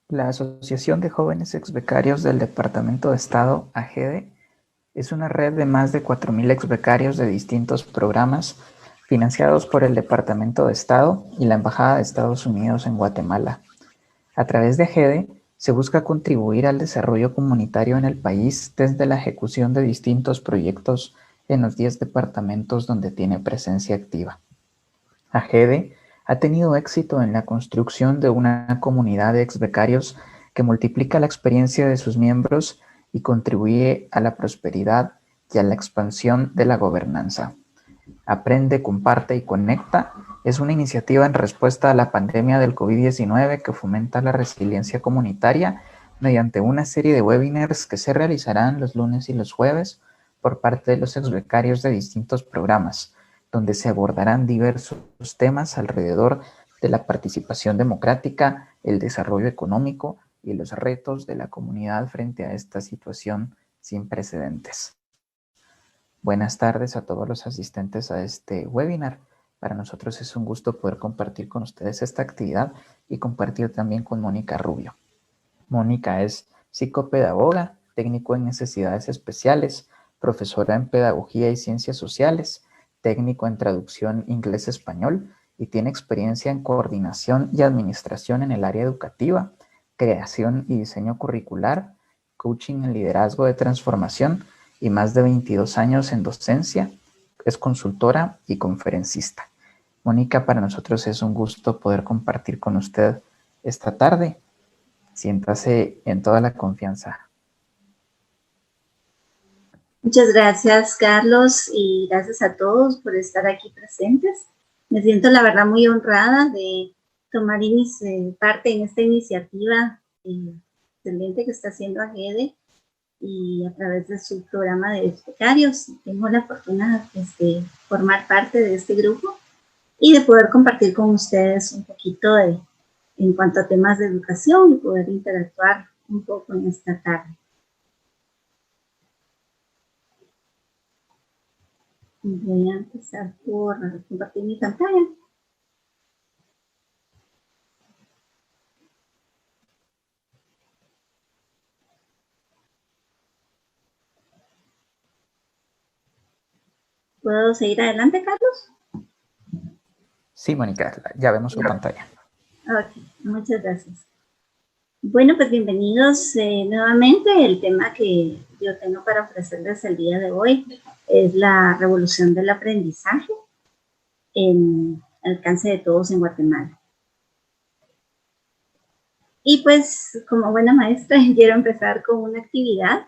La Asociación de Jóvenes Exbecarios del Departamento de Estado, AGEDE, es una red de más de 4.000 exbecarios de distintos programas financiados por el Departamento de Estado y la Embajada de Estados Unidos en Guatemala. A través de AGEDE se busca contribuir al desarrollo comunitario en el país desde la ejecución de distintos proyectos en los 10 departamentos donde tiene presencia activa. AGEDE ha tenido éxito en la construcción de una comunidad de exbecarios que multiplica la experiencia de sus miembros y contribuye a la prosperidad y a la expansión de la gobernanza. Aprende, comparte y conecta es una iniciativa en respuesta a la pandemia del COVID-19 que fomenta la resiliencia comunitaria mediante una serie de webinars que se realizarán los lunes y los jueves por parte de los exbecarios de distintos programas, donde se abordarán diversos temas alrededor de la participación democrática, el desarrollo económico y los retos de la comunidad frente a esta situación sin precedentes. Buenas tardes a todos los asistentes a este webinar. Para nosotros es un gusto poder compartir con ustedes esta actividad y compartir también con Mónica Rubio. Mónica es psicopedagoga, técnico en necesidades especiales, profesora en pedagogía y ciencias sociales, técnico en traducción inglés-español y tiene experiencia en coordinación y administración en el área educativa, creación y diseño curricular, coaching en liderazgo de transformación y más de 22 años en docencia. Es consultora y conferencista. Mónica, para nosotros es un gusto poder compartir con usted esta tarde. Siéntase en toda la confianza. Muchas gracias, Carlos, y gracias a todos por estar aquí presentes. Me siento, la verdad, muy honrada de tomar parte en esta iniciativa excelente que está haciendo AGEDE y a través de su programa de becarios. Tengo la fortuna de formar parte de este grupo y de poder compartir con ustedes un poquito en cuanto a temas de educación y poder interactuar un poco en esta tarde. Voy a empezar por compartir mi pantalla. ¿Puedo seguir adelante, Carlos? Sí, Mónica, ya vemos su pantalla. Ok, muchas gracias. Bueno, pues bienvenidos nuevamente. El tema que yo tengo para ofrecerles el día de hoy es la revolución del aprendizaje en alcance de todos en Guatemala. Y pues, como buena maestra, quiero empezar con una actividad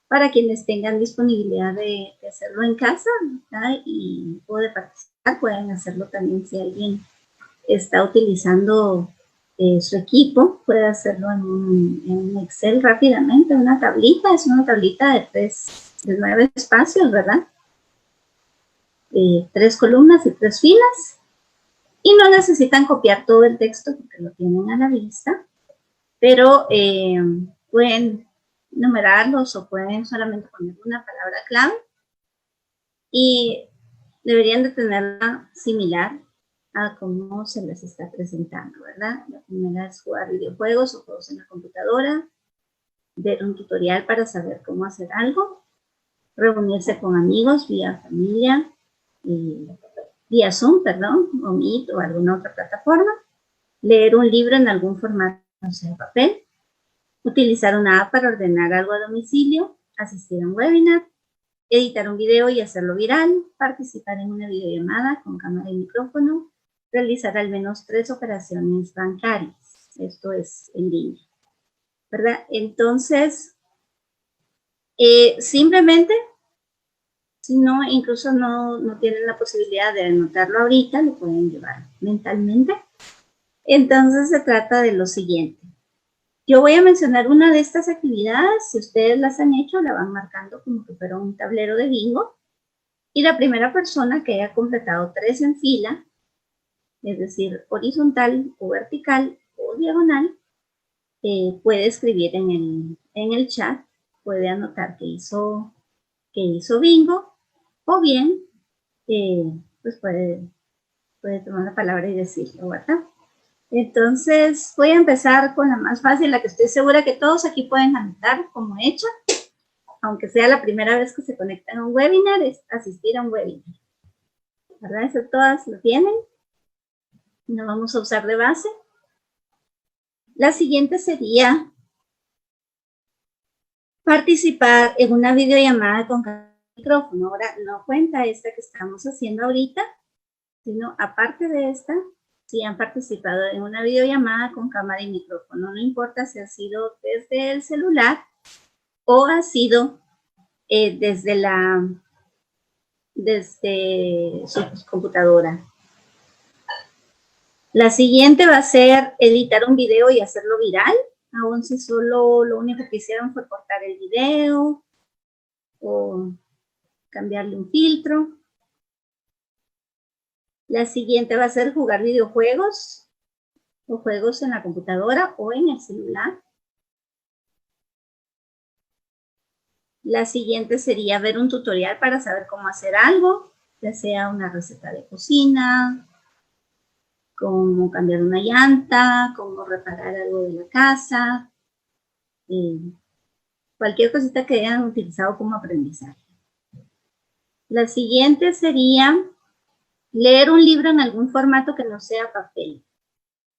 para quienes tengan disponibilidad de hacerlo en casa, ¿verdad? Y poder participar, pueden hacerlo también si alguien está utilizando su equipo, puede hacerlo en un Excel rápidamente, una tablita, es una tablita de 9 espacios, ¿verdad? 3 columnas y 3 filas, y no necesitan copiar todo el texto porque lo tienen a la vista, pero pueden numerarlos o pueden solamente poner una palabra clave y deberían de tenerla similar a cómo se les está presentando, ¿verdad? La primera es jugar videojuegos o juegos en la computadora, ver un tutorial para saber cómo hacer algo, reunirse con amigos vía familia, vía Zoom, perdón, o Meet o alguna otra plataforma, leer un libro en algún formato, no sé, de papel, utilizar una app para ordenar algo a domicilio, asistir a un webinar, editar un video y hacerlo viral, participar en una videollamada con cámara y micrófono, realizar al menos 3 operaciones bancarias. Esto es en línea, ¿verdad? Entonces, simplemente, si no, incluso no tienen la posibilidad de anotarlo ahorita, lo pueden llevar mentalmente. Entonces, se trata de lo siguiente. Yo voy a mencionar una de estas actividades. Si ustedes las han hecho, la van marcando como que fuera un tablero de bingo. Y la primera persona que haya completado 3 en fila, es decir, horizontal o vertical o diagonal, puede escribir en el chat, puede anotar que hizo bingo, o bien, pues puede tomar la palabra y decirlo, ¿verdad? Entonces, voy a empezar con la más fácil, la que estoy segura que todos aquí pueden anotar como hecha, aunque sea la primera vez que se conectan a un webinar, es asistir a un webinar. ¿Verdad? Eso todas lo tienen. Lo vamos a usar de base. La siguiente sería participar en una videollamada con micrófono. Ahora, no cuenta esta que estamos haciendo ahorita, sino aparte de esta, si han participado en una videollamada con cámara y micrófono. No importa si ha sido desde el celular o ha sido desde su computadora. La siguiente va a ser editar un video y hacerlo viral, aun si solo lo único que hicieron fue cortar el video o cambiarle un filtro. La siguiente va a ser jugar videojuegos o juegos en la computadora o en el celular. La siguiente sería ver un tutorial para saber cómo hacer algo, ya sea una receta de cocina, cómo cambiar una llanta, cómo reparar algo de la casa, cualquier cosita que hayan utilizado como aprendizaje. La siguiente sería leer un libro en algún formato que no sea papel,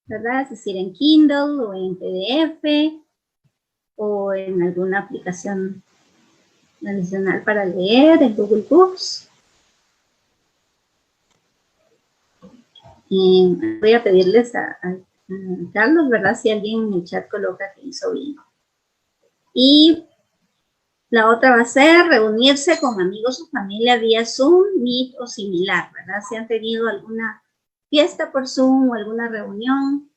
¿verdad? Es decir, en Kindle o en PDF o en alguna aplicación adicional para leer, en Google Books. Voy a pedirles a Carlos, ¿verdad? Si alguien en el chat coloca que hizo bien. Y la otra va a ser reunirse con amigos o familia vía Zoom, Meet o similar, ¿verdad? Si han tenido alguna fiesta por Zoom o alguna reunión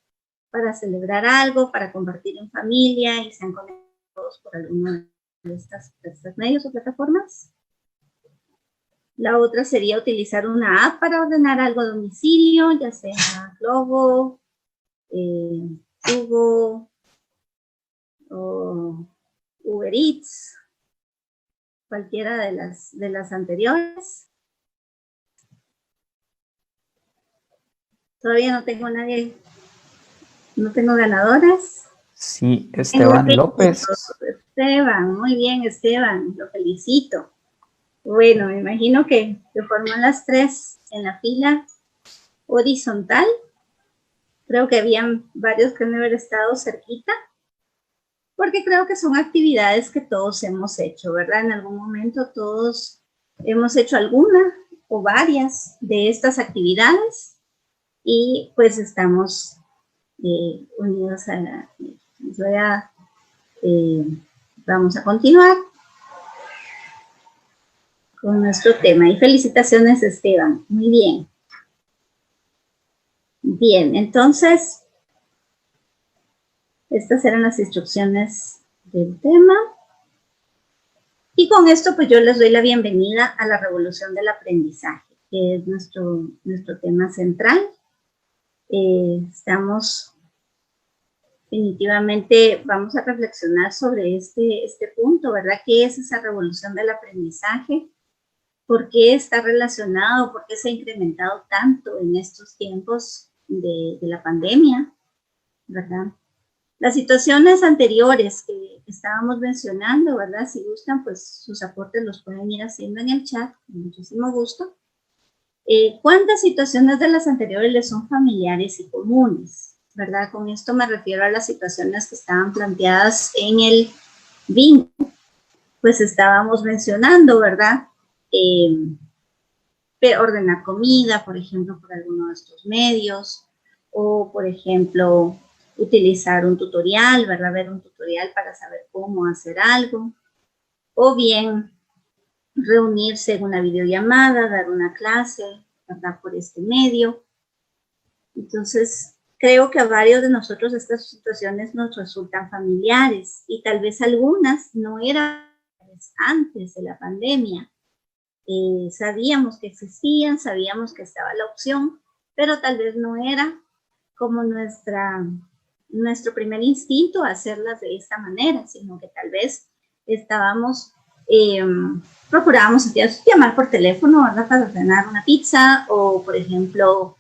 para celebrar algo, para compartir en familia y se han conectado por alguno de estos medios o plataformas. La otra sería utilizar una app para ordenar algo a domicilio, ya sea Glovo, Hugo o Uber Eats, cualquiera de las anteriores. Todavía no tengo nadie, no tengo ganadoras. Sí, Esteban López. Esteban, muy bien Esteban, lo felicito. Bueno, me imagino que se forman las tres en la fila horizontal. Creo que habían varios que han de haber estado cerquita, porque creo que son actividades que todos hemos hecho, ¿verdad? En algún momento todos hemos hecho alguna o varias de estas actividades y pues estamos unidos a la... vamos a continuar con nuestro tema. Y felicitaciones, Esteban. Muy bien. Bien, entonces, estas eran las instrucciones del tema. Y con esto, pues yo les doy la bienvenida a la revolución del aprendizaje, que es nuestro tema central. Definitivamente vamos a reflexionar sobre este punto, ¿verdad? ¿Qué es esa revolución del aprendizaje? ¿Por qué está relacionado? ¿Por qué se ha incrementado tanto en estos tiempos de la pandemia? ¿Verdad? Las situaciones anteriores que estábamos mencionando, ¿verdad? Si gustan, pues sus aportes los pueden ir haciendo en el chat, con muchísimo gusto. ¿Cuántas situaciones de las anteriores les son familiares y comunes? ¿Verdad? Con esto me refiero a las situaciones que estaban planteadas en el BIN. Pues estábamos mencionando, ¿verdad? Ordenar comida, por ejemplo, por alguno de estos medios, o por ejemplo, utilizar un tutorial, ¿verdad? Ver un tutorial para saber cómo hacer algo, o bien reunirse en una videollamada, dar una clase, ¿verdad? Por este medio. Entonces, creo que a varios de nosotros estas situaciones nos resultan familiares y tal vez algunas no eran antes de la pandemia. Sabíamos que existían, sabíamos que estaba la opción, pero tal vez no era como nuestro primer instinto hacerlas de esta manera, sino que tal vez procurábamos llamar por teléfono, ¿verdad? Para ordenar una pizza o, por ejemplo,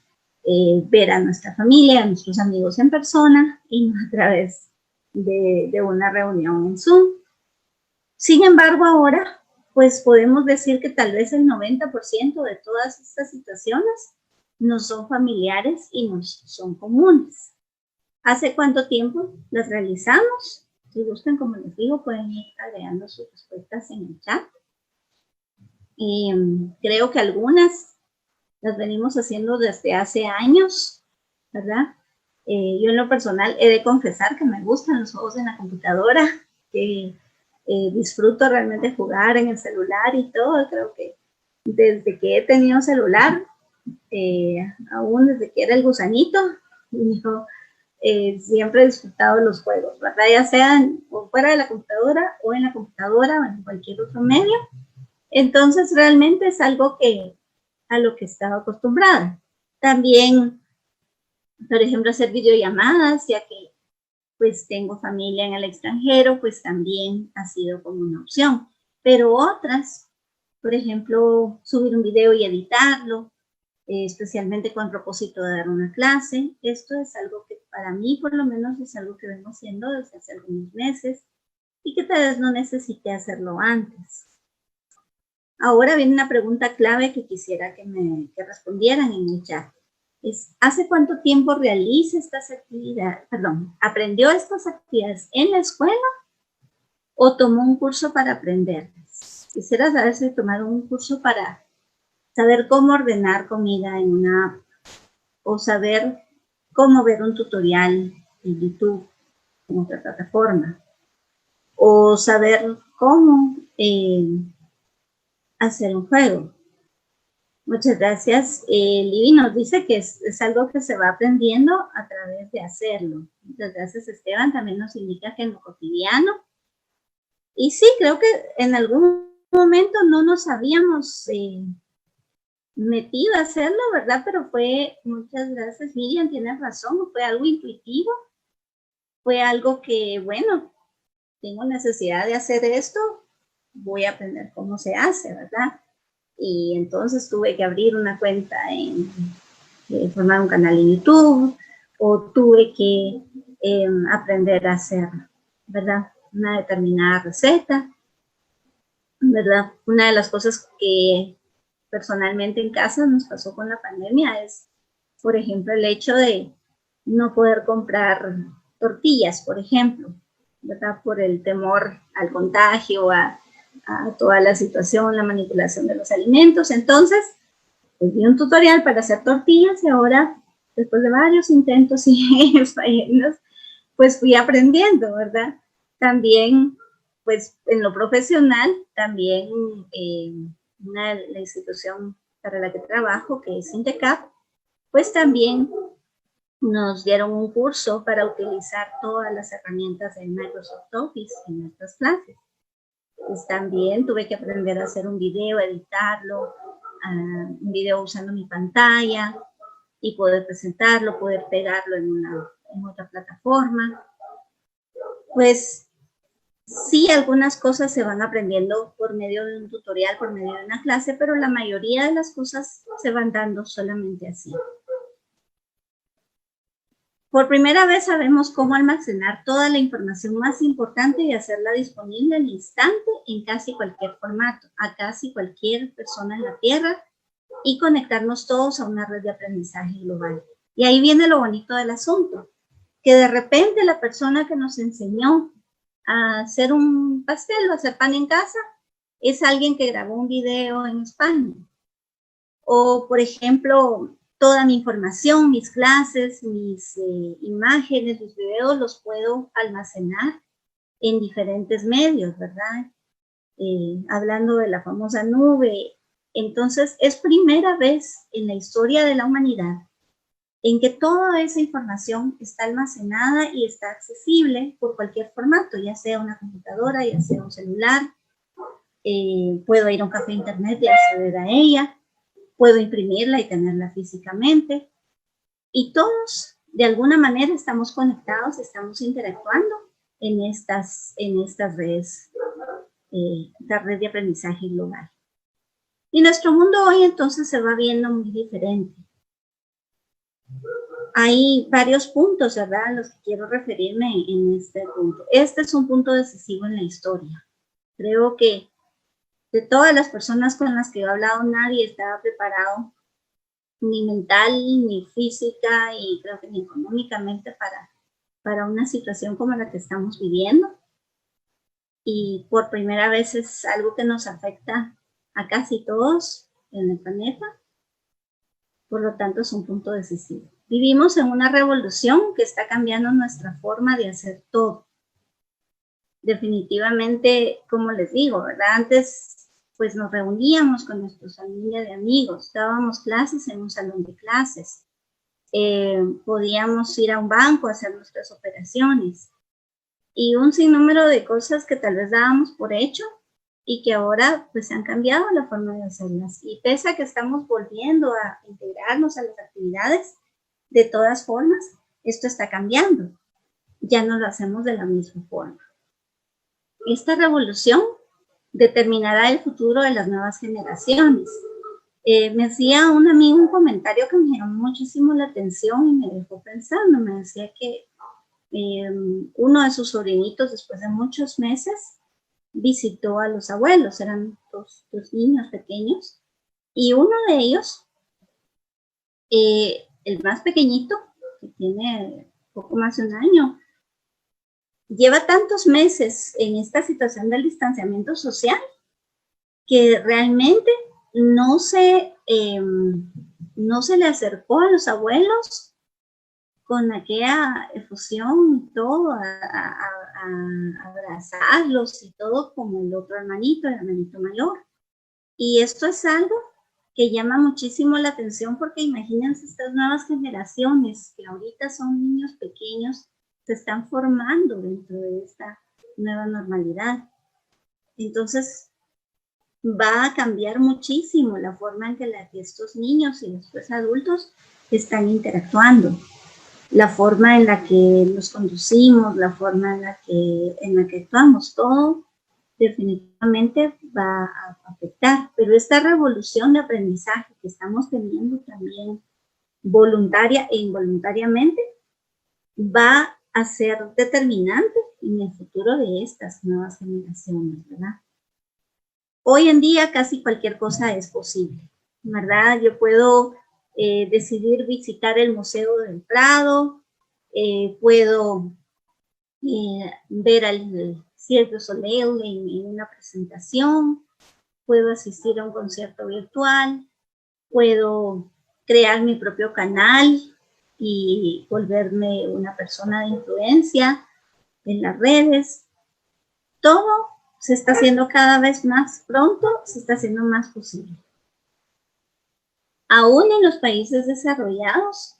ver a nuestra familia, a nuestros amigos en persona y no a través de una reunión en Zoom. Sin embargo, ahora, pues podemos decir que tal vez el 90% de todas estas situaciones nos son familiares y nos son comunes. ¿Hace cuánto tiempo las realizamos? Si gustan, como les digo, pueden ir agregando sus respuestas en el chat. Creo que algunas las venimos haciendo desde hace años, ¿verdad? Yo en lo personal he de confesar que me gustan los juegos en la computadora, que disfruto realmente jugar en el celular y todo. Creo que desde que he tenido celular, aún desde que era el gusanito, yo siempre he disfrutado los juegos, ¿verdad? Ya sean fuera de la computadora o en la computadora o en cualquier otro medio. Entonces realmente es algo a lo que estaba acostumbrada. También, por ejemplo, hacer videollamadas, ya que pues tengo familia en el extranjero, pues también ha sido como una opción. Pero otras, por ejemplo, subir un video y editarlo, especialmente con el propósito de dar una clase. Esto es algo que para mí, por lo menos, es algo que vengo haciendo desde hace algunos meses y que tal vez no necesité hacerlo antes. Ahora viene una pregunta clave que quisiera que respondieran en el chat. ¿Hace cuánto tiempo realiza estas actividades? Perdón, ¿aprendió estas actividades en la escuela o tomó un curso para aprenderlas? Quisiera saber si tomaron un curso para saber cómo ordenar comida en una app o saber cómo ver un tutorial en YouTube, en otra plataforma, o saber cómo hacer un juego. Muchas gracias. Livi nos dice que es algo que se va aprendiendo a través de hacerlo. Muchas gracias, Esteban. También nos indica que en lo cotidiano. Y sí, creo que en algún momento no nos habíamos metido a hacerlo, ¿verdad? Pero muchas gracias, Miriam, tienes razón, fue algo intuitivo. Fue algo que, bueno, tengo necesidad de hacer esto, voy a aprender cómo se hace, ¿verdad? Y entonces tuve que abrir una cuenta formar un canal en YouTube, o tuve que aprender a hacer, ¿verdad? Una determinada receta, ¿verdad? Una de las cosas que personalmente en casa nos pasó con la pandemia es, por ejemplo, el hecho de no poder comprar tortillas, por ejemplo, ¿verdad? Por el temor al contagio, a toda la situación, la manipulación de los alimentos. Entonces, pues vi un tutorial para hacer tortillas y ahora, después de varios intentos y fallos, pues fui aprendiendo, ¿verdad? También, pues en lo profesional, también la institución para la que trabajo, que es Intecap, pues también nos dieron un curso para utilizar todas las herramientas de Microsoft Office en nuestras clases. Pues también tuve que aprender a hacer un video, editarlo, un video usando mi pantalla y poder presentarlo, poder pegarlo en otra plataforma. Pues sí, algunas cosas se van aprendiendo por medio de un tutorial, por medio de una clase, pero la mayoría de las cosas se van dando solamente así. Por primera vez sabemos cómo almacenar toda la información más importante y hacerla disponible al instante en casi cualquier formato, a casi cualquier persona en la Tierra, y conectarnos todos a una red de aprendizaje global. Y ahí viene lo bonito del asunto, que de repente la persona que nos enseñó a hacer un pastel o hacer pan en casa es alguien que grabó un video en España. O, por ejemplo, toda mi información, mis clases, mis imágenes, mis videos, los puedo almacenar en diferentes medios, ¿verdad? Hablando de la famosa nube. Entonces, es primera vez en la historia de la humanidad en que toda esa información está almacenada y está accesible por cualquier formato, ya sea una computadora, ya sea un celular. Puedo ir a un café internet y acceder a ella. Puedo imprimirla y tenerla físicamente. Y todos, de alguna manera, estamos conectados, estamos interactuando en estas redes, esta red de aprendizaje global. Y nuestro mundo hoy entonces se va viendo muy diferente. Hay varios puntos, ¿verdad?, a los que quiero referirme en este punto. Este es un punto decisivo en la historia. Creo que de todas las personas con las que he hablado, nadie estaba preparado, ni mental, ni física, y creo que ni económicamente para una situación como la que estamos viviendo. Y por primera vez es algo que nos afecta a casi todos en el planeta. Por lo tanto, es un punto decisivo. Vivimos en una revolución que está cambiando nuestra forma de hacer todo. Definitivamente, como les digo, ¿verdad? Antes, pues nos reuníamos con nuestra familia de amigos, dábamos clases en un salón de clases, podíamos ir a un banco a hacer nuestras operaciones y un sinnúmero de cosas que tal vez dábamos por hecho y que ahora pues han cambiado la forma de hacerlas. Y pese a que estamos volviendo a integrarnos a las actividades, de todas formas, esto está cambiando. Ya no lo hacemos de la misma forma. Esta revolución determinará el futuro de las nuevas generaciones. Me hacía un amigo un comentario que me llamó muchísimo la atención y me dejó pensando. Me decía que uno de sus sobrinitos, después de muchos meses, visitó a los abuelos. Eran dos niños pequeños y uno de ellos, el más pequeñito, que tiene poco más de un año, lleva tantos meses en esta situación del distanciamiento social que realmente no se le acercó a los abuelos con aquella efusión y todo, a abrazarlos y todo como el otro hermanito, el hermanito mayor. Y esto es algo que llama muchísimo la atención porque imagínense estas nuevas generaciones que ahorita son niños pequeños, se están formando dentro de esta nueva normalidad. Entonces, va a cambiar muchísimo la forma en que estos niños y después adultos están interactuando, la forma en la que nos conducimos, la forma en la que actuamos, todo definitivamente va a afectar. Pero esta revolución de aprendizaje que estamos teniendo también voluntaria e involuntariamente va a ser determinante en el futuro de estas nuevas generaciones, ¿verdad? Hoy en día casi cualquier cosa es posible, ¿verdad? Yo puedo decidir visitar el Museo del Prado, puedo ver al Cirque du Soleil en una presentación, puedo asistir a un concierto virtual, puedo crear mi propio canal y volverme una persona de influencia en las redes. Todo se está haciendo cada vez más pronto, se está haciendo más posible. Aún en los países desarrollados,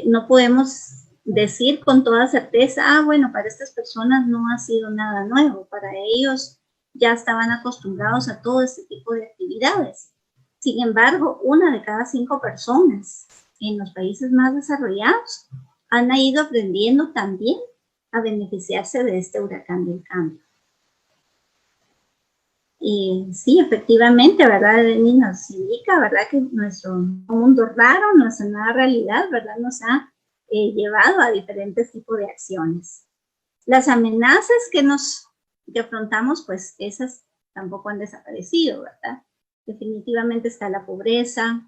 no podemos decir con toda certeza, bueno, para estas personas no ha sido nada nuevo, para ellos ya estaban acostumbrados a todo este tipo de actividades. Sin embargo, 1 de cada 5 personas en los países más desarrollados han ido aprendiendo también a beneficiarse de este huracán del cambio. Y sí, efectivamente, ¿verdad? Nos indica, ¿verdad?, que nuestro mundo raro, nuestra nueva realidad, ¿verdad?, nos ha llevado a diferentes tipos de acciones. Las amenazas que afrontamos, pues esas tampoco han desaparecido, ¿verdad? Definitivamente está la pobreza,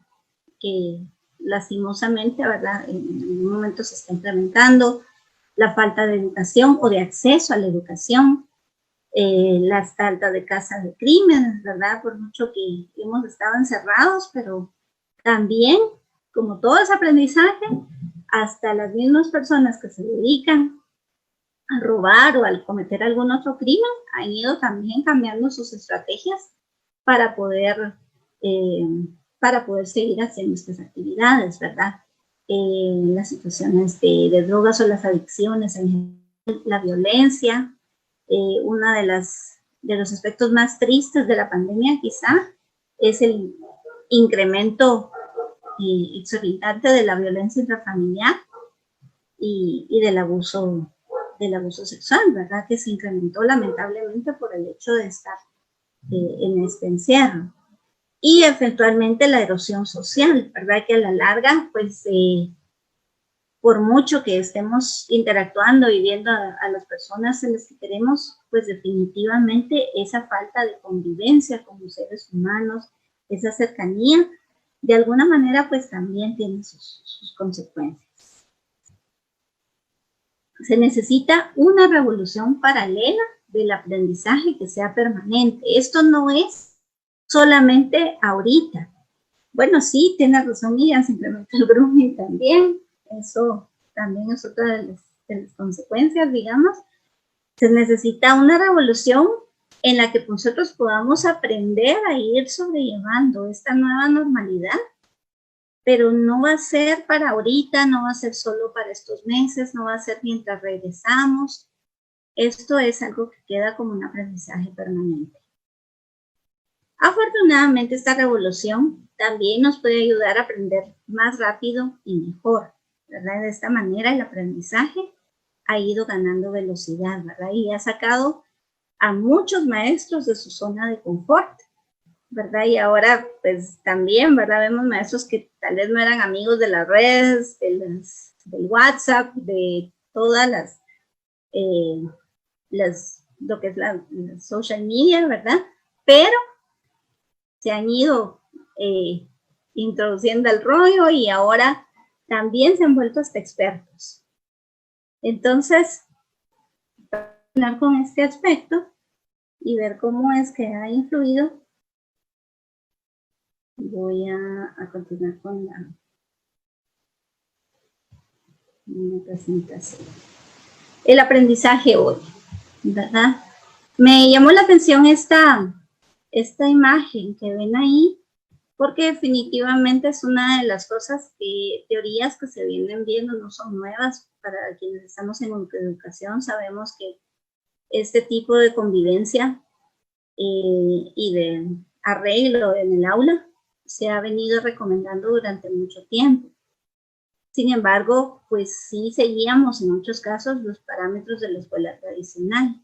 que lastimosamente, ¿verdad?, en algún momento se está incrementando, la falta de educación o de acceso a la educación, las altas de tasas de crímenes, ¿verdad? Por mucho que hemos estado encerrados, pero también, como todo es aprendizaje, hasta las mismas personas que se dedican a robar o a cometer algún otro crimen han ido también cambiando sus estrategias para poder seguir haciendo estas actividades, ¿verdad? Las situaciones de drogas o las adicciones, la violencia. Uno de los aspectos más tristes de la pandemia quizá es el incremento exorbitante de la violencia intrafamiliar y del abuso sexual, ¿verdad?, que se incrementó lamentablemente por el hecho de estar en este encierro. y eventualmente la erosión social, ¿verdad? Que a la larga, pues, por mucho que estemos interactuando y viendo a las personas en las que queremos, pues definitivamente esa falta de convivencia como seres humanos, esa cercanía, de alguna manera, pues también tiene sus consecuencias. Se necesita una revolución paralela del aprendizaje que sea permanente. Esto no es solamente ahorita. Bueno, sí, tiene razón, Miriam, se implementa el grooming también. Eso también es otra de las consecuencias, digamos. Se necesita una revolución en la que nosotros podamos aprender a ir sobrellevando esta nueva normalidad, pero no va a ser para ahorita, no va a ser solo para estos meses, no va a ser mientras regresamos. Esto es algo que queda como un aprendizaje permanente. Afortunadamente, esta revolución también nos puede ayudar a aprender más rápido y mejor, ¿verdad? De esta manera el aprendizaje ha ido ganando velocidad, ¿verdad? Y ha sacado a muchos maestros de su zona de confort, ¿verdad? Y ahora, pues también, ¿verdad? Vemos maestros que tal vez no eran amigos de las redes, del WhatsApp, de todas lo que es la social media, ¿verdad? Pero se han ido introduciendo al rollo y ahora también se han vuelto hasta expertos. Entonces, para hablar con este aspecto y ver cómo es que ha influido, voy a continuar con la presentación. El aprendizaje hoy, ¿verdad? Me llamó la atención esta imagen que ven ahí, porque definitivamente es una de las cosas teorías que se vienen viendo, no son nuevas. Para quienes estamos en educación sabemos que este tipo de convivencia y de arreglo en el aula se ha venido recomendando durante mucho tiempo. Sin embargo, pues sí seguíamos en muchos casos los parámetros de la escuela tradicional.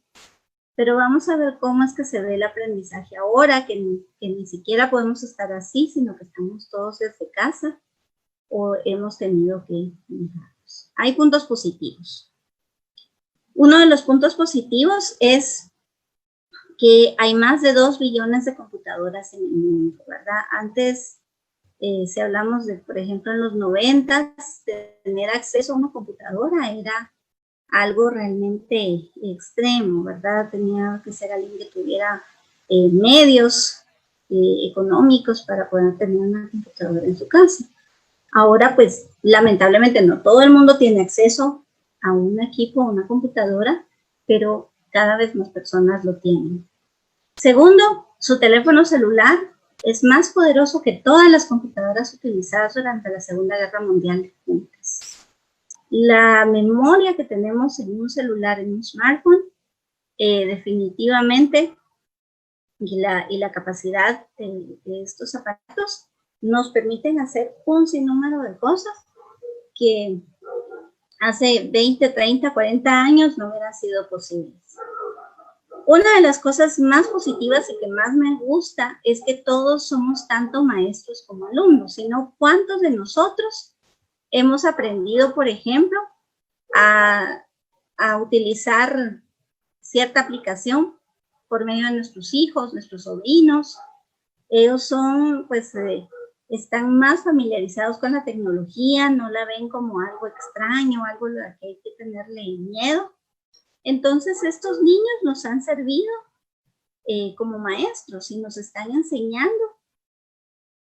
Pero vamos a ver cómo es que se ve el aprendizaje ahora, que ni siquiera podemos estar así, sino que estamos todos desde casa o hemos tenido que manejarlos. Hay puntos positivos. Uno de los puntos positivos es que hay más de 2 billones de computadoras en el mundo, ¿verdad? Antes, si hablamos de, por ejemplo, en los 90, tener acceso a una computadora era algo realmente extremo, ¿verdad? Tenía que ser alguien que tuviera medios económicos para poder tener una computadora en su casa. Ahora, pues, lamentablemente no todo el mundo tiene acceso a un equipo, a una computadora, pero cada vez más personas lo tienen. Segundo, su teléfono celular es más poderoso que todas las computadoras utilizadas durante la Segunda Guerra Mundial juntas. La memoria que tenemos en un celular, en un smartphone, definitivamente, y la capacidad de estos aparatos nos permiten hacer un sinnúmero de cosas que hace 20, 30, 40 años no hubieran sido posibles. Una de las cosas más positivas y que más me gusta es que todos somos tanto maestros como alumnos, sino cuántos de nosotros hemos aprendido, por ejemplo, a utilizar cierta aplicación por medio de nuestros hijos, nuestros sobrinos. Ellos son, pues, están más familiarizados con la tecnología, no la ven como algo extraño, algo a lo que hay que tenerle miedo. Entonces, estos niños nos han servido como maestros y nos están enseñando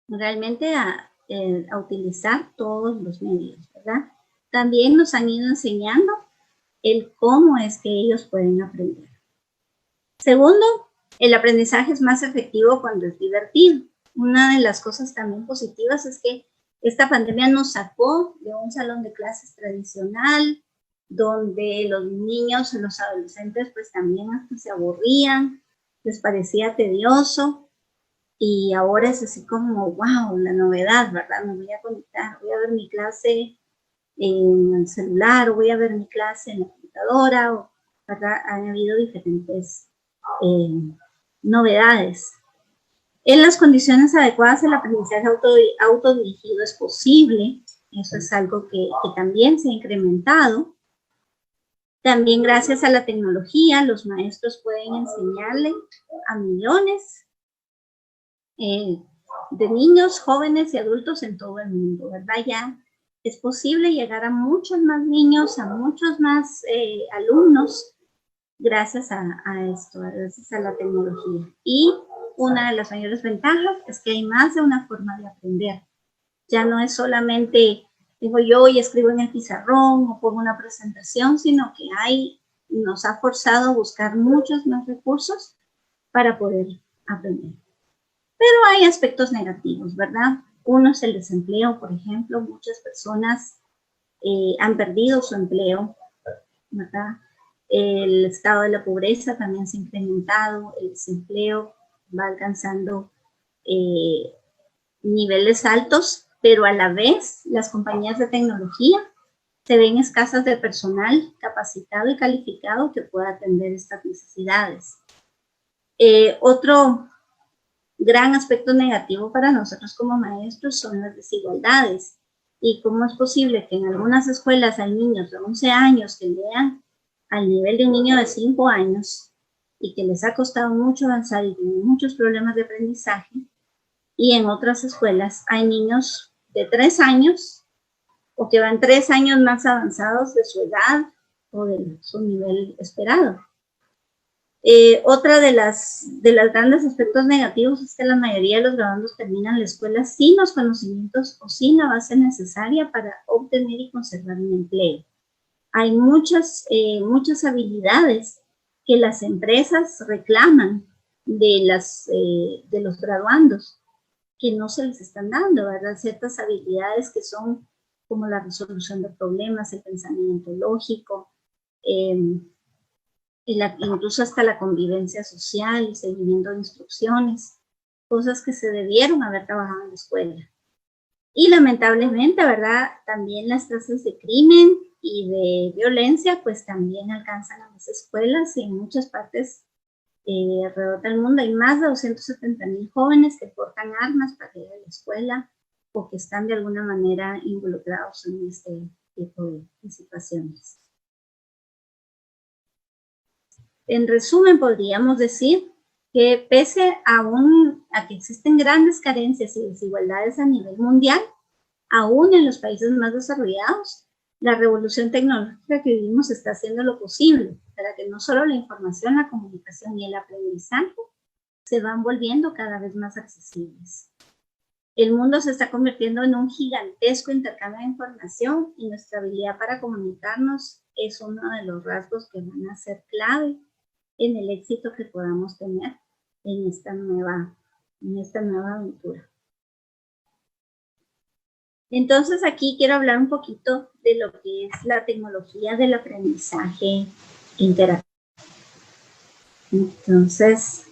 realmente a utilizar todos los medios, ¿verdad? También nos han ido enseñando el cómo es que ellos pueden aprender. Segundo, el aprendizaje es más efectivo cuando es divertido. Una de las cosas también positivas es que esta pandemia nos sacó de un salón de clases tradicional, donde los niños y los adolescentes pues también hasta se aburrían, les parecía tedioso, y ahora es así como, wow, la novedad, ¿verdad? Me voy a conectar, voy a ver mi clase en el celular, o voy a ver mi clase en la computadora, ¿verdad? Han habido diferentes novedades. En las condiciones adecuadas, el aprendizaje autodirigido es posible. Eso es algo que también se ha incrementado. También gracias a la tecnología, los maestros pueden enseñarle a millones de niños, jóvenes y adultos en todo el mundo, ¿verdad? Ya es posible llegar a muchos más niños, a muchos más alumnos, gracias a esto, gracias a la tecnología. Y una de las mayores ventajas es que hay más de una forma de aprender. Ya no es solamente digo yo y escribo en el pizarrón o pongo una presentación, sino que nos ha forzado a buscar muchos más recursos para poder aprender. Pero hay aspectos negativos, ¿verdad? Uno es el desempleo, por ejemplo. Muchas personas han perdido su empleo, ¿verdad? El estado de la pobreza también se ha incrementado, el desempleo va alcanzando niveles altos, pero a la vez las compañías de tecnología se ven escasas de personal capacitado y calificado que pueda atender estas necesidades. Otro gran aspecto negativo para nosotros como maestros son las desigualdades. Y cómo es posible que en algunas escuelas hay niños de 11 años que lean al nivel de un niño de 5 años y que les ha costado mucho avanzar y tienen muchos problemas de aprendizaje, y en otras escuelas hay niños de 3 años o que van 3 años más avanzados de su edad o de su nivel esperado. Otra de los grandes aspectos negativos es que la mayoría de los graduandos terminan la escuela sin los conocimientos o sin la base necesaria para obtener y conservar un empleo. Hay muchas habilidades que las empresas reclaman de los graduandos que no se les están dando, ¿verdad? Ciertas habilidades que son como la resolución de problemas, el pensamiento lógico, incluso hasta la convivencia social, el seguimiento de instrucciones, cosas que se debieron haber trabajado en la escuela. Y lamentablemente, ¿verdad? También las tasas de crimen y de violencia, pues también alcanzan a las escuelas y en muchas partes alrededor del mundo hay más de 270,000 jóvenes que portan armas para ir a la escuela o que están de alguna manera involucrados en este tipo de situaciones. En resumen, podríamos decir que pese a que existen grandes carencias y desigualdades a nivel mundial, aún en los países más desarrollados, la revolución tecnológica que vivimos está haciendo lo posible para que no solo la información, la comunicación y el aprendizaje se van volviendo cada vez más accesibles. El mundo se está convirtiendo en un gigantesco intercambio de información y nuestra habilidad para comunicarnos es uno de los rasgos que van a ser clave en el éxito que podamos tener en esta nueva aventura. Entonces aquí quiero hablar un poquito de lo que es la tecnología del aprendizaje interactivo. Entonces,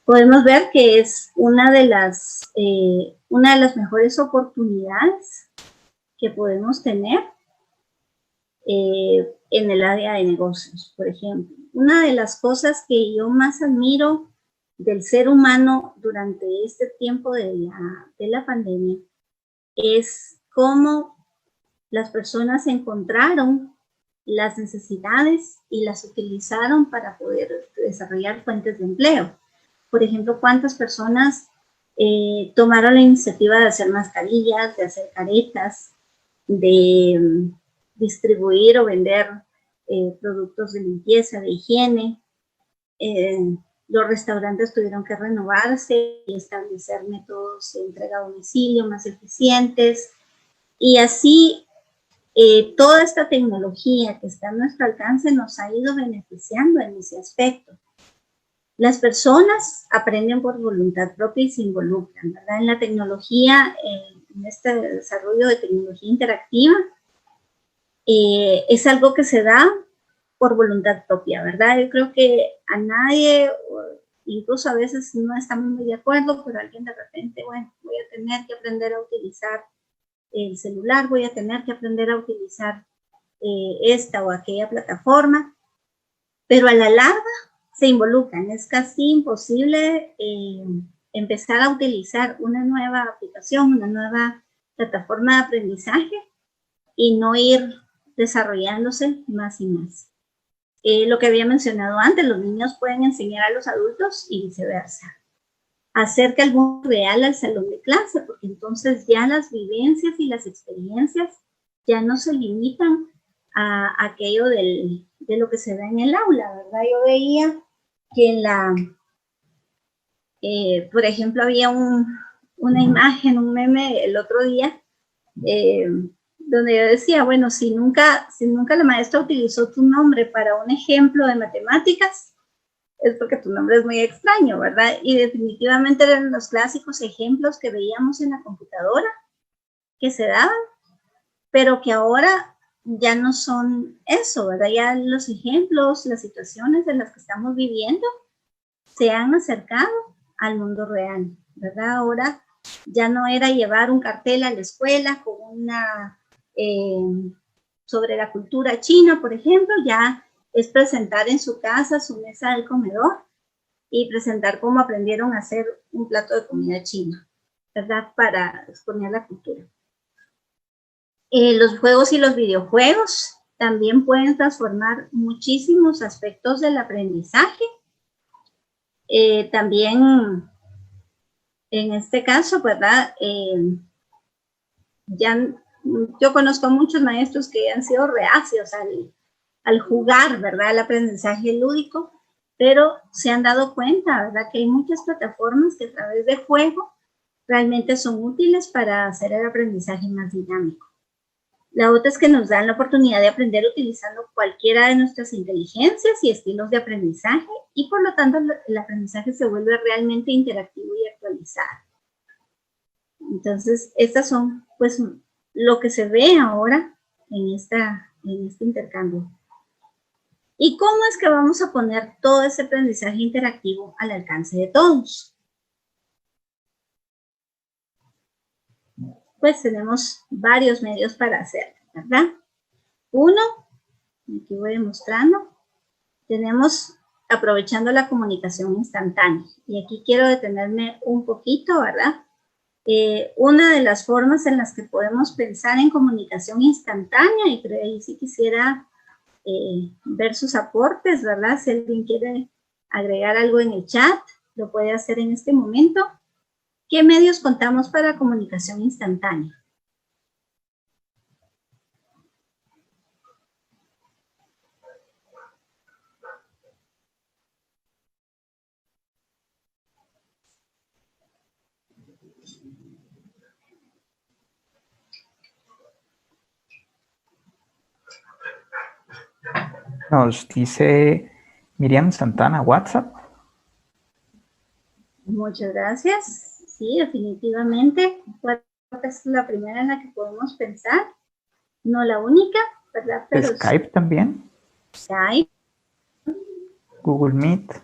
podemos ver que es una de las mejores oportunidades que podemos tener en el área de negocios, por ejemplo. Una de las cosas que yo más admiro del ser humano durante este tiempo de la pandemia es cómo las personas encontraron las necesidades y las utilizaron para poder desarrollar fuentes de empleo. Por ejemplo, cuántas personas tomaron la iniciativa de hacer mascarillas, de hacer caretas, de distribuir o vender productos de limpieza, de higiene. Los restaurantes tuvieron que renovarse y establecer métodos de entrega a domicilio más eficientes. Y así, toda esta tecnología que está a nuestro alcance nos ha ido beneficiando en ese aspecto. Las personas aprenden por voluntad propia y se involucran, ¿verdad? En la tecnología, en este desarrollo de tecnología interactiva, es algo que se da por voluntad propia, ¿verdad? Yo creo que a nadie, incluso a veces no estamos muy de acuerdo, pero alguien de repente, bueno, voy a tener que aprender a utilizar el celular, voy a tener que aprender a utilizar esta o aquella plataforma, pero a la larga se involucran. Es casi imposible empezar a utilizar una nueva aplicación, una nueva plataforma de aprendizaje y no ir desarrollándose más y más. Lo que había mencionado antes, los niños pueden enseñar a los adultos y viceversa. Acerca el mundo real al salón de clase, porque entonces ya las vivencias y las experiencias ya no se limitan a aquello de lo que se ve en el aula, ¿verdad? Yo veía que en la, por ejemplo, había una imagen, un meme el otro día, donde yo decía, bueno, si nunca la maestra utilizó tu nombre para un ejemplo de matemáticas, es porque tu nombre es muy extraño, ¿verdad? Y definitivamente eran los clásicos ejemplos que veíamos en la computadora, que se daban, pero que ahora ya no son eso, ¿verdad? Ya los ejemplos, las situaciones en las que estamos viviendo se han acercado al mundo real, ¿verdad? Ahora ya no era llevar un cartel a la escuela con una sobre la cultura china, por ejemplo, ya es presentar en su casa su mesa del comedor y presentar cómo aprendieron a hacer un plato de comida china, ¿verdad? Para exponer la cultura. Los juegos y los videojuegos también pueden transformar muchísimos aspectos del aprendizaje. También, en este caso, ¿verdad? Yo conozco a muchos maestros que han sido reacios al jugar, ¿verdad? El aprendizaje lúdico, pero se han dado cuenta, ¿verdad? Que hay muchas plataformas que a través de juego realmente son útiles para hacer el aprendizaje más dinámico. La otra es que nos dan la oportunidad de aprender utilizando cualquiera de nuestras inteligencias y estilos de aprendizaje y por lo tanto el aprendizaje se vuelve realmente interactivo y actualizado. Entonces, estas son pues lo que se ve ahora en este intercambio. ¿Y cómo es que vamos a poner todo ese aprendizaje interactivo al alcance de todos? Pues tenemos varios medios para hacerlo, ¿verdad? Uno, aquí voy mostrando, tenemos aprovechando la comunicación instantánea. Y aquí quiero detenerme un poquito, ¿verdad? Una de las formas en las que podemos pensar en comunicación instantánea, y creo ahí sí quisiera ver sus aportes, ¿verdad? Si alguien quiere agregar algo en el chat, lo puede hacer en este momento. ¿Qué medios contamos para comunicación instantánea? Nos dice Miriam Santana, WhatsApp. Muchas gracias. Sí, definitivamente. WhatsApp es la primera en la que podemos pensar. No la única, ¿verdad? Pero Skype también. Skype. Google Meet.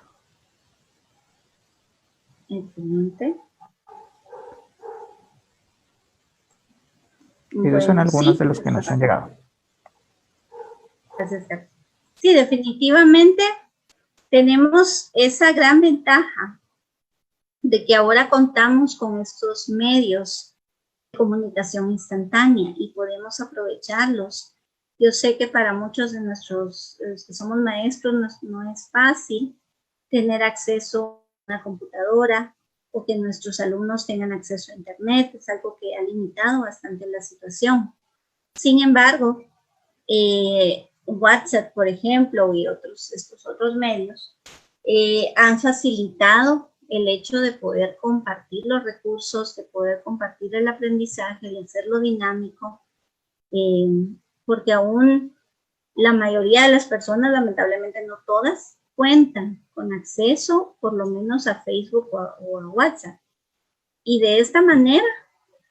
Excelente. Esos son algunos de los que nos han llegado. Gracias. Sí, definitivamente tenemos esa gran ventaja de que ahora contamos con estos medios de comunicación instantánea y podemos aprovecharlos. Yo sé que para muchos de nosotros que somos maestros no es fácil tener acceso a una computadora o que nuestros alumnos tengan acceso a internet, es algo que ha limitado bastante la situación. Sin embargo, WhatsApp, por ejemplo, y estos otros medios han facilitado el hecho de poder compartir los recursos, de poder compartir el aprendizaje, de hacerlo dinámico, porque aún la mayoría de las personas, lamentablemente no todas, cuentan con acceso por lo menos a Facebook o a WhatsApp. Y de esta manera,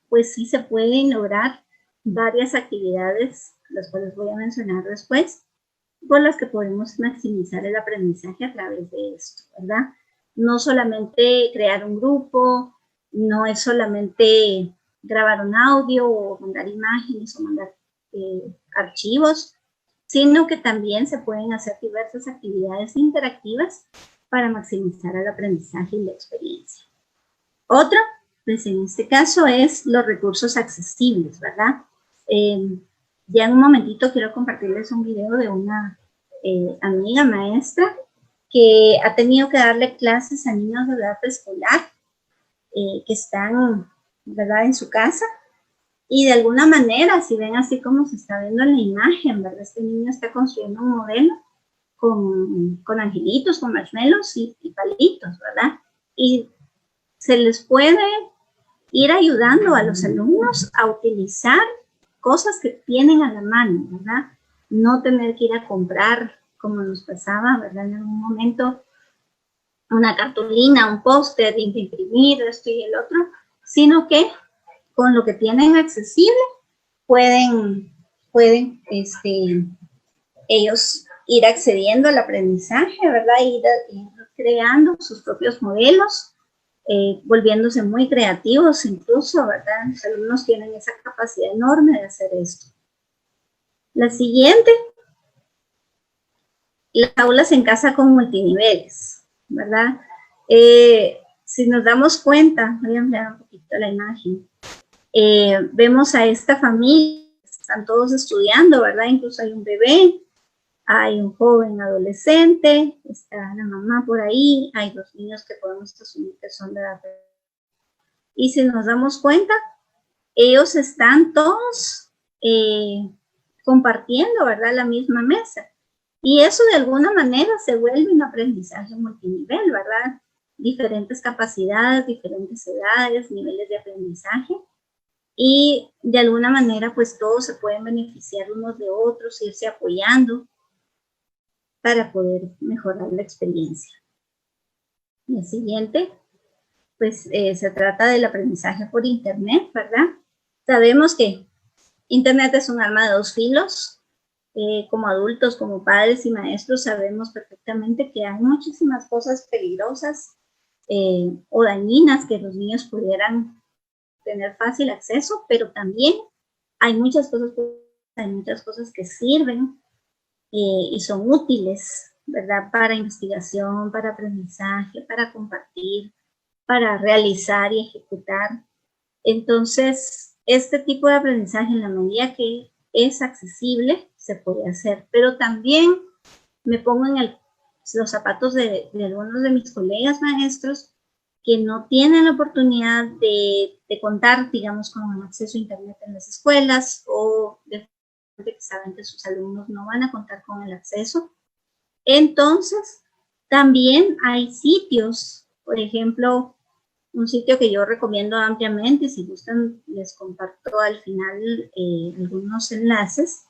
pues sí se pueden lograr varias actividades, las cuales voy a mencionar después, por las que podemos maximizar el aprendizaje a través de esto, ¿verdad? No solamente crear un grupo, no es solamente grabar un audio o mandar imágenes o mandar archivos, sino que también se pueden hacer diversas actividades interactivas para maximizar el aprendizaje y la experiencia. Otra, pues en este caso, es los recursos accesibles, ¿verdad? Ya en un momentito quiero compartirles un video de una amiga maestra que ha tenido que darle clases a niños de edad preescolar que están, ¿verdad?, en su casa. Y de alguna manera, si ven así como se está viendo en la imagen, ¿verdad? Este niño está construyendo un modelo con angelitos, con marshmallows y palitos, ¿verdad? Y se les puede ir ayudando a los alumnos a utilizar cosas que tienen a la mano, ¿verdad? No tener que ir a comprar, como nos pasaba, ¿verdad? En algún momento, una cartulina, un póster, imprimir esto y el otro, sino que con lo que tienen accesible pueden ellos ir accediendo al aprendizaje, ¿verdad? Ir creando sus propios modelos, volviéndose muy creativos incluso, ¿verdad? Los alumnos tienen esa capacidad enorme de hacer esto. La siguiente, las aulas en casa con multiniveles, ¿verdad? Si nos damos cuenta, voy a ampliar un poquito la imagen, vemos a esta familia, están todos estudiando, ¿verdad? Incluso hay un bebé, hay un joven adolescente, está la mamá por ahí, hay dos niños que podemos asumir que son de edad. Y si nos damos cuenta, ellos están todos compartiendo, ¿verdad?, la misma mesa. Y eso de alguna manera se vuelve un aprendizaje multinivel, ¿verdad? Diferentes capacidades, diferentes edades, niveles de aprendizaje. Y de alguna manera, pues todos se pueden beneficiar unos de otros, irse apoyando para poder mejorar la experiencia. Y el siguiente, pues se trata del aprendizaje por Internet, ¿verdad? Sabemos que Internet es un arma de dos filos. Como adultos, como padres y maestros, sabemos perfectamente que hay muchísimas cosas peligrosas o dañinas que los niños pudieran tener fácil acceso, pero también hay muchas cosas que sirven y son útiles, ¿verdad? Para investigación, para aprendizaje, para compartir, para realizar y ejecutar. Entonces, este tipo de aprendizaje, en la medida que es accesible, se puede hacer. Pero también me pongo en los zapatos de algunos de mis colegas maestros que no tienen la oportunidad de contar, digamos, con un acceso a Internet en las escuelas o de que saben que sus alumnos no van a contar con el acceso. Entonces, también hay sitios, por ejemplo, un sitio que yo recomiendo ampliamente, si gustan les comparto al final algunos enlaces,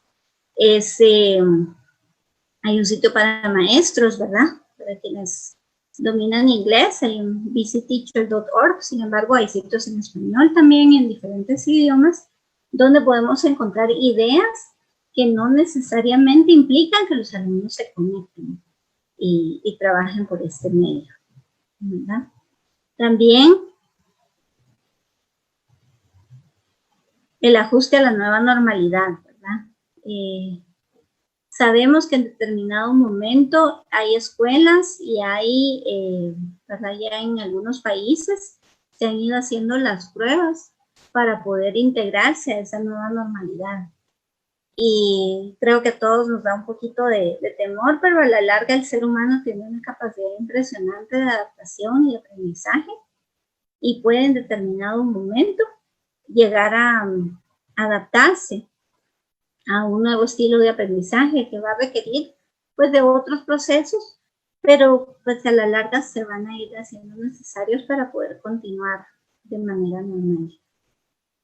hay un sitio para maestros, ¿verdad? Para quienes dominan inglés, hay un visitteacher.org, sin embargo hay sitios en español también, en diferentes idiomas, donde podemos encontrar ideas que no necesariamente implican que los alumnos se conecten y trabajen por este medio, ¿verdad? También el ajuste a la nueva normalidad, ¿verdad? Sabemos que en determinado momento hay escuelas y hay, ¿verdad?, ya en algunos países se han ido haciendo las pruebas para poder integrarse a esa nueva normalidad. Y creo que a todos nos da un poquito de temor, pero a la larga el ser humano tiene una capacidad impresionante de adaptación y aprendizaje y puede en determinado momento llegar a adaptarse a un nuevo estilo de aprendizaje que va a requerir pues de otros procesos, pero pues a la larga se van a ir haciendo necesarios para poder continuar de manera normal.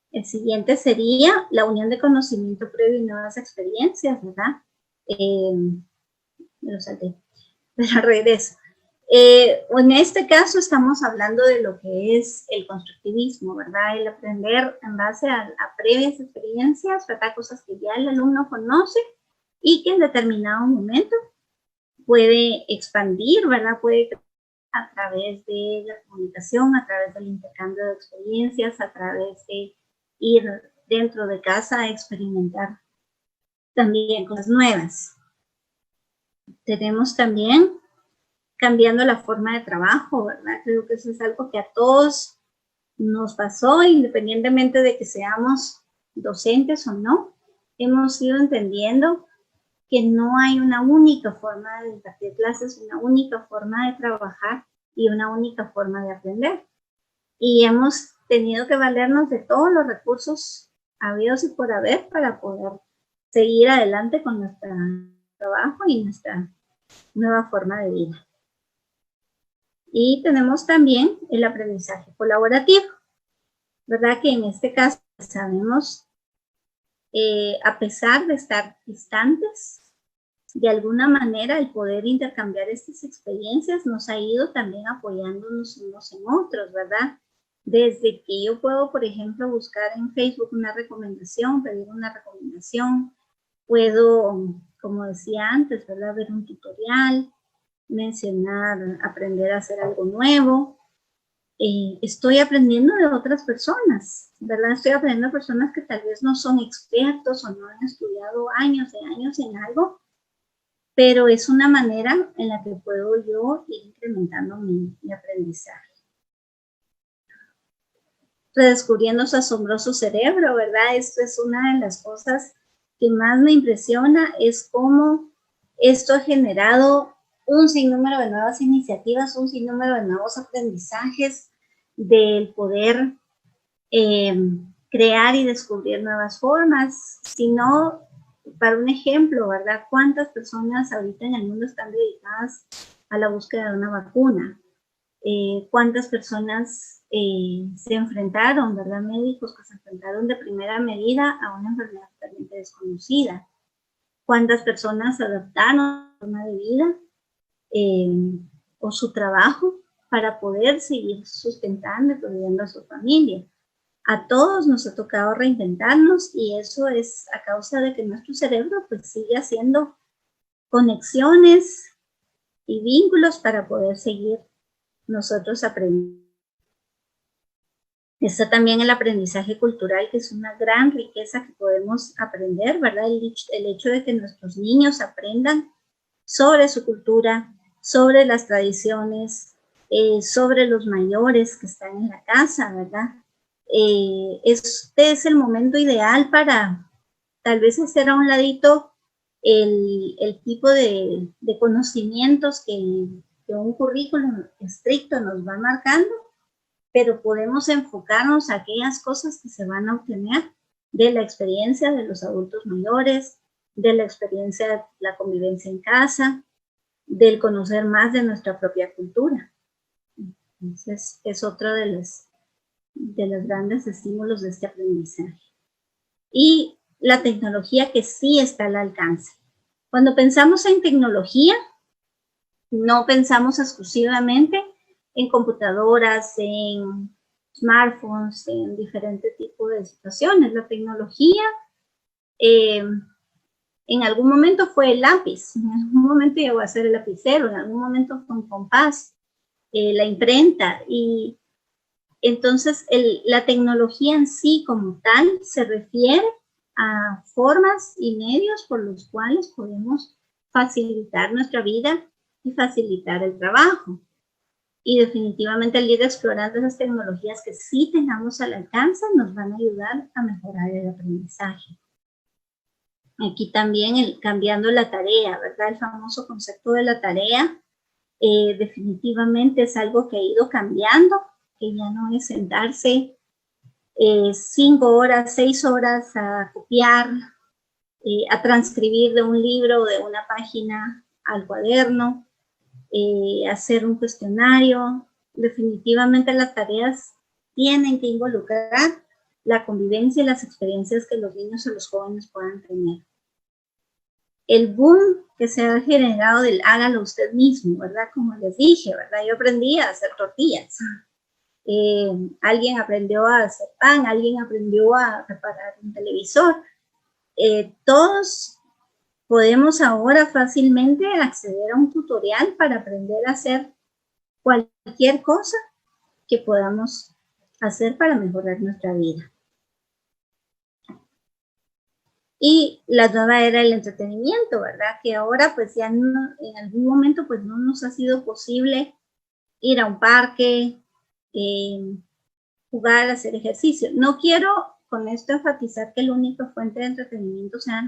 El siguiente sería la unión de conocimiento previo y nuevas experiencias, ¿verdad? Me lo salté, pero regreso. En este caso estamos hablando de lo que es el constructivismo, ¿verdad? El aprender en base a previas experiencias, ¿verdad? Cosas que ya el alumno conoce y que en determinado momento puede expandir, ¿verdad? Puede a través de la comunicación, a través del intercambio de experiencias, a través de ir dentro de casa a experimentar también cosas nuevas. Tenemos también cambiando la forma de trabajo, ¿verdad? Creo que eso es algo que a todos nos pasó, independientemente de que seamos docentes o no. Hemos ido entendiendo que no hay una única forma de impartir clases, una única forma de trabajar y una única forma de aprender. Y hemos tenido que valernos de todos los recursos habidos y por haber para poder seguir adelante con nuestro trabajo y nuestra nueva forma de vida. Y tenemos también el aprendizaje colaborativo, ¿verdad? Que en este caso sabemos, a pesar de estar distantes, de alguna manera el poder intercambiar estas experiencias nos ha ido también apoyándonos unos en otros, ¿verdad? Desde que yo puedo, por ejemplo, buscar en Facebook una recomendación, pedir una recomendación, puedo, como decía antes, ¿verdad? Ver un tutorial, mencionar, aprender a hacer algo nuevo. Estoy aprendiendo de otras personas, ¿verdad? Estoy aprendiendo de personas que tal vez no son expertos o no han estudiado años y años en algo, pero es una manera en la que puedo yo ir incrementando mi aprendizaje. Redescubriendo su asombroso cerebro, ¿verdad? Esto es una de las cosas que más me impresiona, es cómo esto ha generado un sinnúmero de nuevas iniciativas, un sinnúmero de nuevos aprendizajes, del poder crear y descubrir nuevas formas, sino, para un ejemplo, ¿verdad? ¿Cuántas personas ahorita en el mundo están dedicadas a la búsqueda de una vacuna? ¿Cuántas personas se enfrentaron, ¿verdad? Médicos que se enfrentaron de primera medida a una enfermedad totalmente desconocida. ¿Cuántas personas adaptaron su forma de vida o su trabajo para poder seguir sustentando y proveyendo a su familia? A todos nos ha tocado reinventarnos y eso es a causa de que nuestro cerebro pues sigue haciendo conexiones y vínculos para poder seguir nosotros aprendiendo. Está también el aprendizaje cultural, que es una gran riqueza que podemos aprender, ¿verdad? El hecho de que nuestros niños aprendan sobre su cultura, sobre las tradiciones, sobre los mayores que están en la casa, ¿verdad? Este es el momento ideal para tal vez hacer a un ladito el tipo de conocimientos que un currículum estricto nos va marcando, pero podemos enfocarnos a aquellas cosas que se van a obtener de la experiencia de los adultos mayores, de la experiencia de la convivencia en casa, del conocer más de nuestra propia cultura. Entonces, es otro de los grandes estímulos de este aprendizaje. Y la tecnología que sí está al alcance. Cuando pensamos en tecnología, no pensamos exclusivamente en computadoras, en smartphones, en diferentes tipos de situaciones. La tecnología en algún momento fue el lápiz, en algún momento llegó a ser el lapicero, en algún momento fue un compás, la imprenta, y entonces la tecnología en sí como tal se refiere a formas y medios por los cuales podemos facilitar nuestra vida y facilitar el trabajo. Y definitivamente el ir explorando esas tecnologías que sí tengamos al alcance nos van a ayudar a mejorar el aprendizaje. Aquí también cambiando la tarea, ¿verdad? El famoso concepto de la tarea definitivamente es algo que ha ido cambiando, que ya no es sentarse 5 horas, 6 horas a copiar, a transcribir de un libro o de una página al cuaderno, hacer un cuestionario. Definitivamente las tareas tienen que involucrar la convivencia y las experiencias que los niños o los jóvenes puedan tener. El boom que se ha generado del hágalo usted mismo, ¿verdad? Como les dije, ¿verdad? Yo aprendí a hacer tortillas. Alguien aprendió a hacer pan, alguien aprendió a reparar un televisor. Todos podemos ahora fácilmente acceder a un tutorial para aprender a hacer cualquier cosa que podamos hacer para mejorar nuestra vida. Y la nueva era del entretenimiento, ¿verdad? Que ahora pues ya no, en algún momento pues no nos ha sido posible ir a un parque, jugar, hacer ejercicio. No quiero con esto enfatizar que la única fuente de entretenimiento sean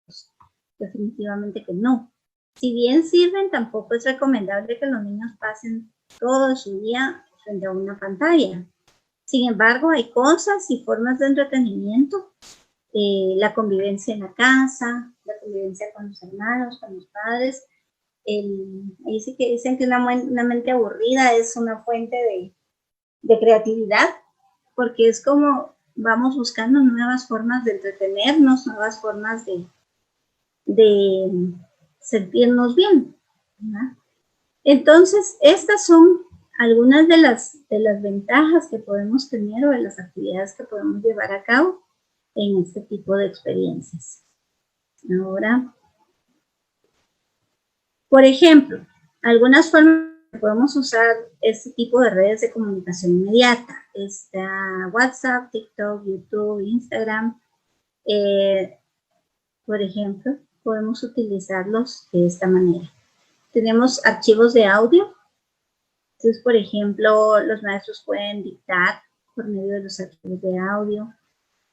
los, definitivamente que no. Si bien sirven, tampoco es recomendable que los niños pasen todo su día frente a una pantalla. Sin embargo, hay cosas y formas de entretenimiento, la convivencia en la casa, la convivencia con los hermanos, con los padres. Ahí sí que dicen que una mente aburrida es una fuente de creatividad, porque es como vamos buscando nuevas formas de entretenernos, nuevas formas de sentirnos bien, ¿verdad? Entonces, estas son algunas de las ventajas que podemos tener o de las actividades que podemos llevar a cabo en este tipo de experiencias. Ahora, por ejemplo, algunas formas que podemos usar este tipo de redes de comunicación inmediata. Está WhatsApp, TikTok, YouTube, Instagram. Por ejemplo, podemos utilizarlos de esta manera. Tenemos archivos de audio. Entonces, por ejemplo, los maestros pueden dictar por medio de los archivos de audio.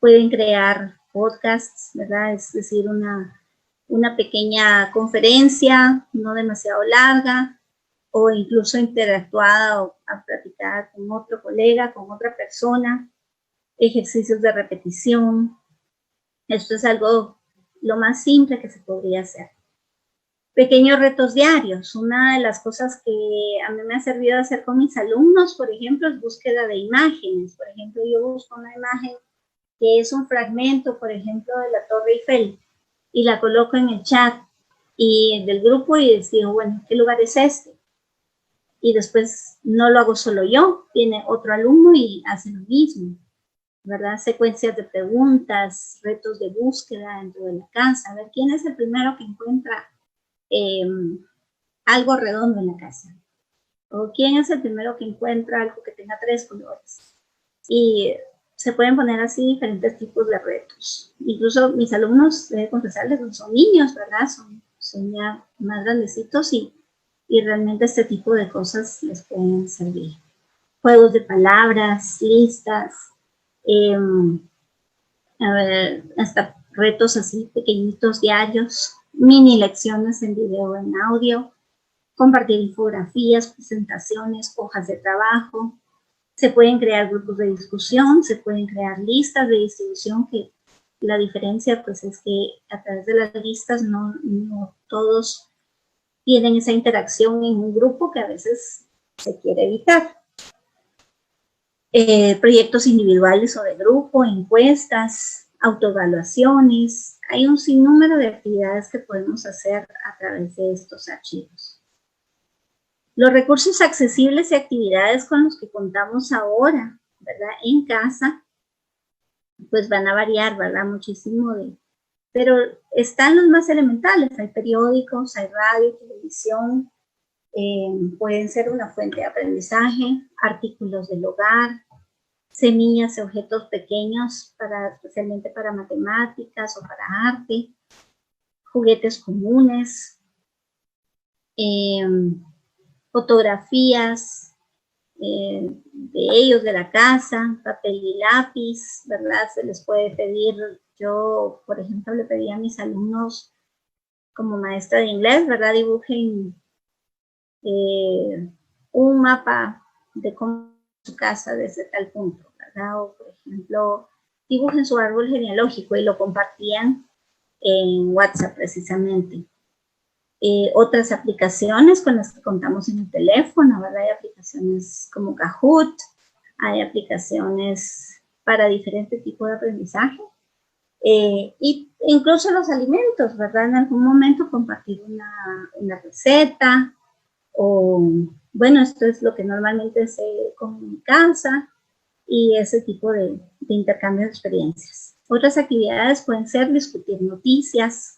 Pueden crear podcasts, ¿verdad? Es decir, una pequeña conferencia, no demasiado larga, o incluso interactuada o a platicar con otro colega, con otra persona, ejercicios de repetición. Esto es algo lo más simple que se podría hacer. Pequeños retos diarios. Una de las cosas que a mí me ha servido hacer con mis alumnos, por ejemplo, es búsqueda de imágenes. Por ejemplo, yo busco una imagen que es un fragmento, por ejemplo, de la Torre Eiffel, y la coloco en el chat y del grupo y les digo, bueno, ¿qué lugar es este? Y después no lo hago solo yo, viene otro alumno y hace lo mismo, ¿verdad? Secuencias de preguntas, retos de búsqueda dentro de la casa, a ver quién es el primero que encuentra algo redondo en la casa, o quién es el primero que encuentra algo que tenga 3 colores. Y se pueden poner así diferentes tipos de retos. Incluso mis alumnos, debo confesarles, son niños, ¿verdad? Son ya más grandecitos y realmente este tipo de cosas les pueden servir. Juegos de palabras, listas, a ver, hasta retos así pequeñitos diarios, mini lecciones en video o en audio, compartir infografías, presentaciones, hojas de trabajo. Se pueden crear grupos de discusión, se pueden crear listas de distribución, que la diferencia pues es que a través de las listas no todos tienen esa interacción en un grupo que a veces se quiere evitar. Proyectos individuales o de grupo, encuestas, autoevaluaciones. Hay un sinnúmero de actividades que podemos hacer a través de estos archivos. Los recursos accesibles y actividades con los que contamos ahora, ¿verdad? En casa, pues van a variar, ¿verdad? Muchísimo pero están los más elementales. Hay periódicos, hay radio, televisión, pueden ser una fuente de aprendizaje, artículos del hogar, semillas y objetos pequeños, especialmente para matemáticas o para arte, juguetes comunes, fotografías de ellos, de la casa, papel y lápiz, ¿verdad? Se les puede pedir, yo, por ejemplo, le pedí a mis alumnos como maestra de inglés, ¿verdad? Dibujen un mapa de cómo es su casa desde tal punto, ¿verdad? O, por ejemplo, dibujen su árbol genealógico y lo compartían en WhatsApp precisamente. Otras aplicaciones con las que contamos en el teléfono, ¿verdad? Hay aplicaciones como Kahoot, hay aplicaciones para diferentes tipos de aprendizaje, y incluso los alimentos, ¿verdad? En algún momento compartir una receta, o bueno, esto es lo que normalmente se come en casa, y ese tipo de intercambio de experiencias. Otras actividades pueden ser discutir noticias,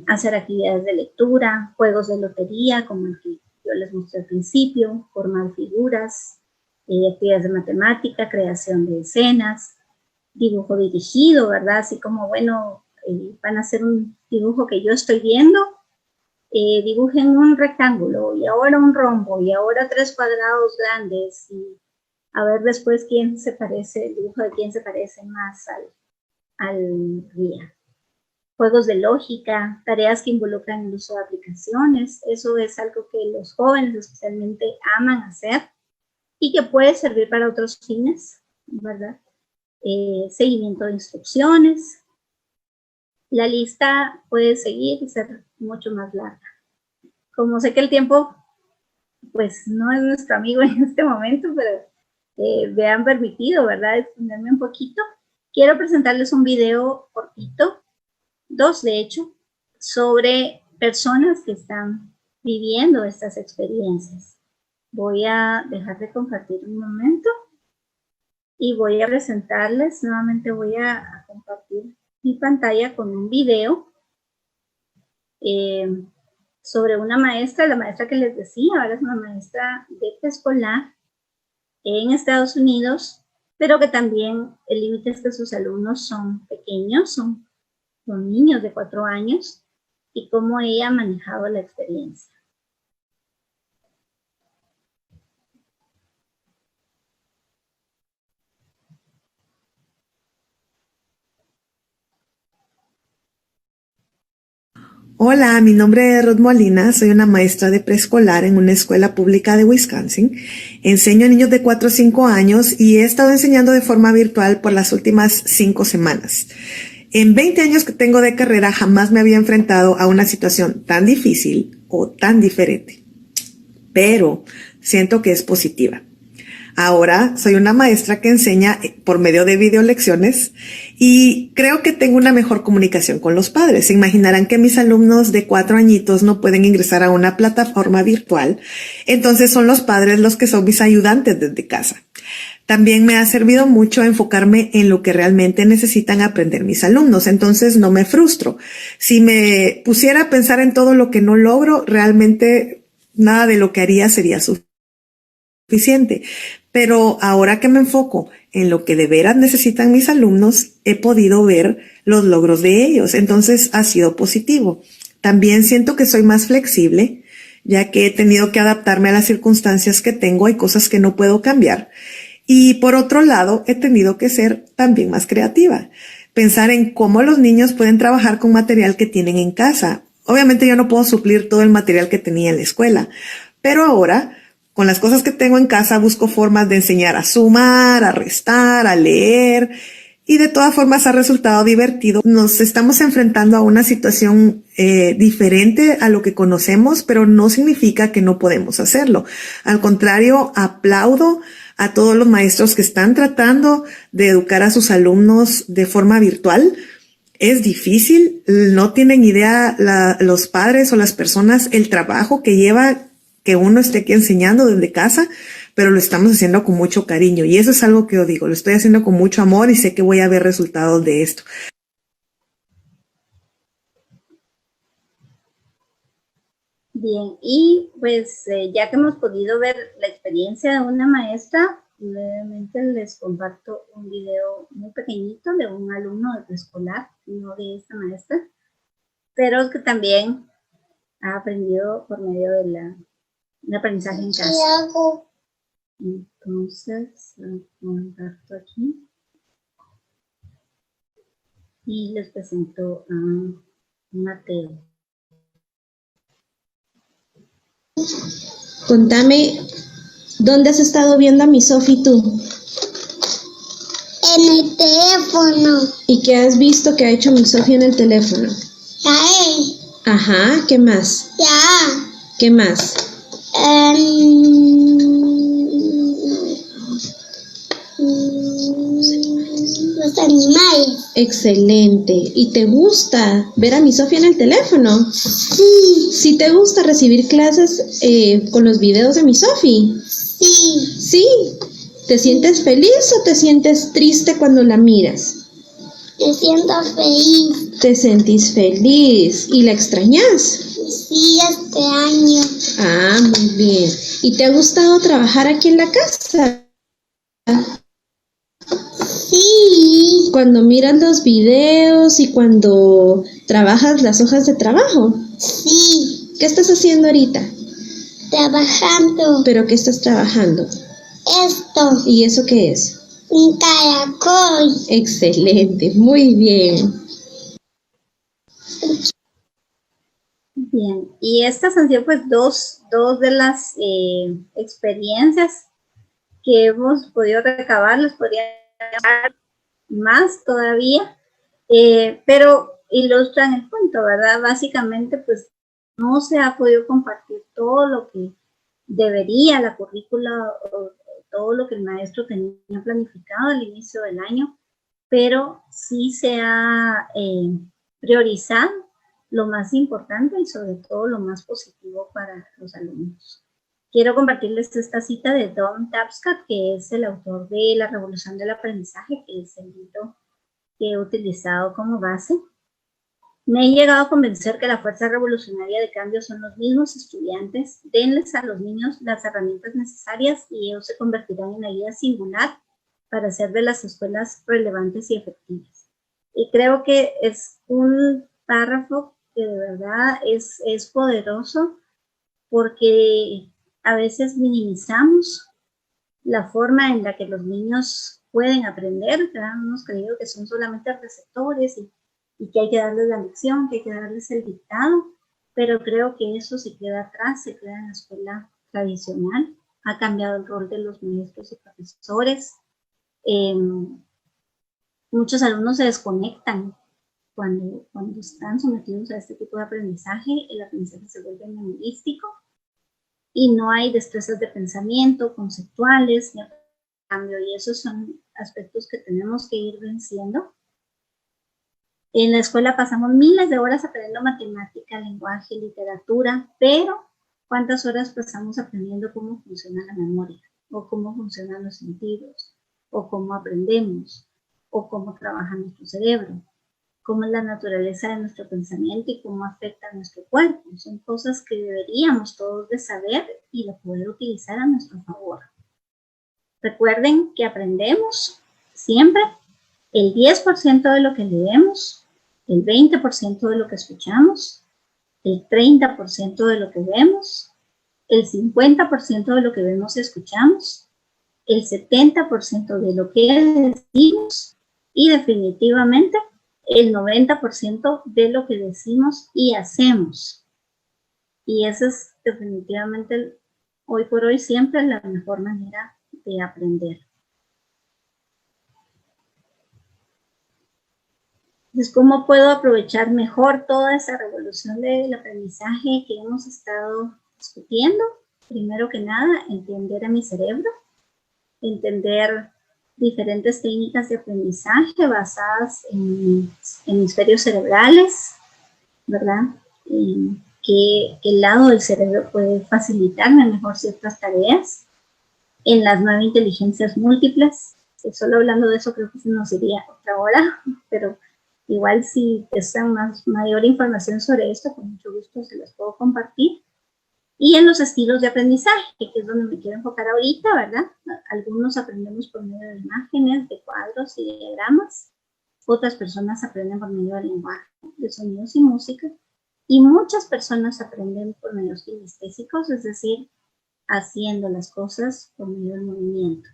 hacer actividades de lectura, juegos de lotería, como el que yo les mostré al principio, formar figuras, actividades de matemática, creación de escenas, dibujo dirigido, ¿verdad? Así como, bueno, van a hacer un dibujo que yo estoy viendo, dibujen un rectángulo y ahora un rombo y ahora 3 cuadrados grandes y a ver después quién se parece, el dibujo de quién se parece más al guía. Juegos de lógica, tareas que involucran el uso de aplicaciones, eso es algo que los jóvenes especialmente aman hacer y que puede servir para otros fines, ¿verdad? Seguimiento de instrucciones. La lista puede seguir y ser mucho más larga. Como sé que el tiempo pues no es nuestro amigo en este momento, pero me han permitido, ¿verdad?, extenderme un poquito. Quiero presentarles un video cortito, 2 de hecho, sobre personas que están viviendo estas experiencias. Voy a dejar de compartir un momento y voy a presentarles, nuevamente voy a compartir mi pantalla con un video sobre una maestra, la maestra que les decía, ahora es una maestra de preescolar en Estados Unidos, pero que también el límite es que sus alumnos son pequeños, son niños de 4 años, y cómo ella ha manejado la experiencia. Hola, mi nombre es Ruth Molina, soy una maestra de preescolar en una escuela pública de Wisconsin. Enseño a niños de 4 a 5 años y he estado enseñando de forma virtual por las últimas 5 semanas. En 20 años que tengo de carrera jamás me había enfrentado a una situación tan difícil o tan diferente, pero siento que es positiva. Ahora soy una maestra que enseña por medio de videolecciones y creo que tengo una mejor comunicación con los padres. Se imaginarán que mis alumnos de 4 añitos no pueden ingresar a una plataforma virtual, entonces son los padres los que son mis ayudantes desde casa. También me ha servido mucho enfocarme en lo que realmente necesitan aprender mis alumnos, entonces no me frustro. Si me pusiera a pensar en todo lo que no logro, realmente nada de lo que haría sería suficiente. Pero ahora que me enfoco en lo que de veras necesitan mis alumnos, he podido ver los logros de ellos. Entonces ha sido positivo. También siento que soy más flexible, ya que he tenido que adaptarme a las circunstancias que tengo. Hay cosas que no puedo cambiar. Y por otro lado, he tenido que ser también más creativa. Pensar en cómo los niños pueden trabajar con material que tienen en casa. Obviamente yo no puedo suplir todo el material que tenía en la escuela, pero ahora, con las cosas que tengo en casa, busco formas de enseñar a sumar, a restar, a leer, y de todas formas ha resultado divertido. Nos estamos enfrentando a una situación diferente a lo que conocemos, pero no significa que no podemos hacerlo. Al contrario, aplaudo a todos los maestros que están tratando de educar a sus alumnos de forma virtual. Es difícil, no tienen idea los padres o las personas el trabajo que lleva que uno esté aquí enseñando desde casa, pero lo estamos haciendo con mucho cariño. Y eso es algo que yo digo, lo estoy haciendo con mucho amor y sé que voy a ver resultados de esto. Bien, y pues ya que hemos podido ver la experiencia de una maestra, brevemente les comparto un video muy pequeñito de un alumno de preescolar, no de esta maestra, pero que también ha aprendido por medio de un aprendizaje en casa. Entonces, comparto aquí y les presento a Mateo. Contame, ¿dónde has estado viendo a mi Sofi tú? En el teléfono. ¿Y qué has visto que ha hecho mi Sofi en el teléfono? ¿Sabes? Ajá, ¿qué más? Ya. ¿Qué más? Los animales. Excelente. ¿Y te gusta ver a mi Sofi en el teléfono? Sí. ¿Sí te gusta recibir clases con los videos de mi Sofi? Sí. ¿Sí? ¿Te sientes feliz o te sientes triste cuando la miras? Me siento feliz. ¿Te sentís feliz? ¿Y la extrañas? Sí, este año. Ah, muy bien. ¿Y te ha gustado trabajar aquí en la casa? Sí. Cuando miras los videos y cuando trabajas las hojas de trabajo. Sí. ¿Qué estás haciendo ahorita? Trabajando. ¿Pero qué estás trabajando? Esto. ¿Y eso qué es? Un caracol. Excelente, muy bien. Bien, y estas han sido pues dos de las experiencias que hemos podido recabar, les podría dar más todavía, pero ilustran el punto, ¿verdad? Básicamente pues no se ha podido compartir todo lo que debería la currícula o todo lo que el maestro tenía planificado al inicio del año, pero sí se ha priorizado lo más importante y sobre todo lo más positivo para los alumnos. Quiero compartirles esta cita de Don Tapscott, que es el autor de La Revolución del Aprendizaje, que es el libro que he utilizado como base. Me he llegado a convencer que la fuerza revolucionaria de cambio son los mismos estudiantes. Denles a los niños las herramientas necesarias y ellos se convertirán en la guía singular para hacer de las escuelas relevantes y efectivas. Y creo que es un párrafo que de verdad es poderoso, porque a veces minimizamos la forma en la que los niños pueden aprender, ¿verdad? Hemos creído que son solamente receptores y que hay que darles la lección, que hay que darles el dictado, pero creo que eso se queda atrás, se queda en la escuela tradicional. Ha cambiado el rol de los maestros y profesores. Muchos alumnos se desconectan cuando están sometidos a este tipo de aprendizaje. El aprendizaje se vuelve memorístico y no hay destrezas de pensamiento, conceptuales, ni cambio, y esos son aspectos que tenemos que ir venciendo. En la escuela pasamos miles de horas aprendiendo matemática, lenguaje, literatura, pero ¿cuántas horas pasamos aprendiendo cómo funciona la memoria? O cómo funcionan los sentidos, o cómo aprendemos, o cómo trabaja nuestro cerebro, cómo es la naturaleza de nuestro pensamiento y cómo afecta a nuestro cuerpo. Son cosas que deberíamos todos de saber y de poder utilizar a nuestro favor. Recuerden que aprendemos siempre el 10% de lo que leemos, el 20% de lo que escuchamos, el 30% de lo que vemos, el 50% de lo que vemos y escuchamos, el 70% de lo que decimos y definitivamente el 90% de lo que decimos y hacemos. Y esa es definitivamente, hoy por hoy, siempre la mejor manera de aprender. Entonces, ¿cómo puedo aprovechar mejor toda esa revolución del aprendizaje que hemos estado discutiendo? Primero que nada, entender a mi cerebro, entender diferentes técnicas de aprendizaje basadas en hemisferios cerebrales, ¿verdad? ¿Qué lado del cerebro puede facilitarme mejor ciertas tareas? En las 9 inteligencias múltiples, solo hablando de eso creo que se nos iría otra hora, pero igual si desean mayor información sobre esto, con mucho gusto se las puedo compartir. Y en los estilos de aprendizaje, que es donde me quiero enfocar ahorita, ¿verdad? Algunos aprendemos por medio de imágenes, de cuadros y de diagramas. Otras personas aprenden por medio del lenguaje, de sonidos y música. Y muchas personas aprenden por medios kinestésicos, es decir, haciendo las cosas por medio del movimiento.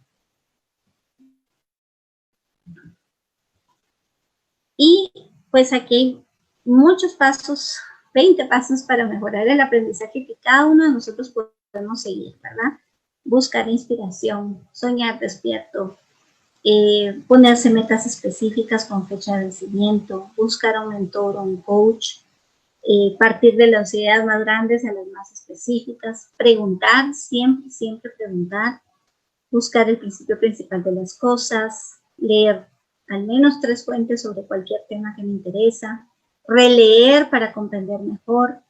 Y pues aquí hay muchos pasos, 20 pasos para mejorar el aprendizaje que cada uno de nosotros podemos seguir, ¿verdad? Buscar inspiración, soñar despierto, ponerse metas específicas con fecha de vencimiento, buscar a un mentor o un coach, partir de las ideas más grandes a las más específicas, preguntar, siempre preguntar, buscar el principio principal de las cosas, leer al menos 3 fuentes sobre cualquier tema que me interesa, releer para comprender mejor,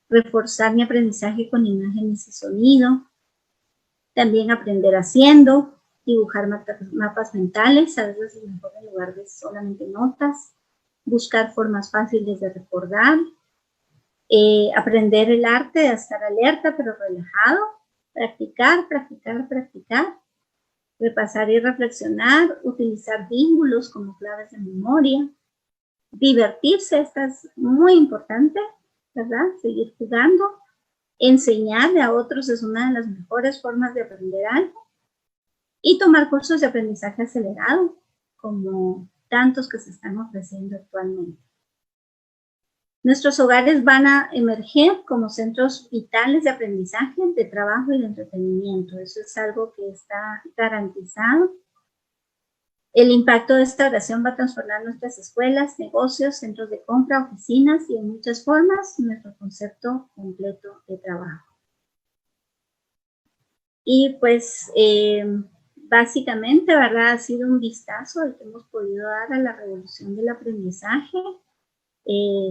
reforzar mi aprendizaje con imágenes y sonido, también aprender haciendo, dibujar mapas mentales, a veces es mejor en lugar de solamente notas, buscar formas fáciles de recordar, aprender el arte de estar alerta pero relajado, practicar, repasar y reflexionar, utilizar vínculos como claves de memoria, divertirse, esta es muy importante, ¿verdad? Seguir jugando, enseñarle a otros es una de las mejores formas de aprender algo, y tomar cursos de aprendizaje acelerado, como tantos que se están ofreciendo actualmente. Nuestros hogares van a emerger como centros vitales de aprendizaje, de trabajo y de entretenimiento. Eso es algo que está garantizado. El impacto de esta oración va a transformar nuestras escuelas, negocios, centros de compra, oficinas y en muchas formas nuestro concepto completo de trabajo. Y pues básicamente, ¿verdad? Ha sido un vistazo al que hemos podido dar a la revolución del aprendizaje.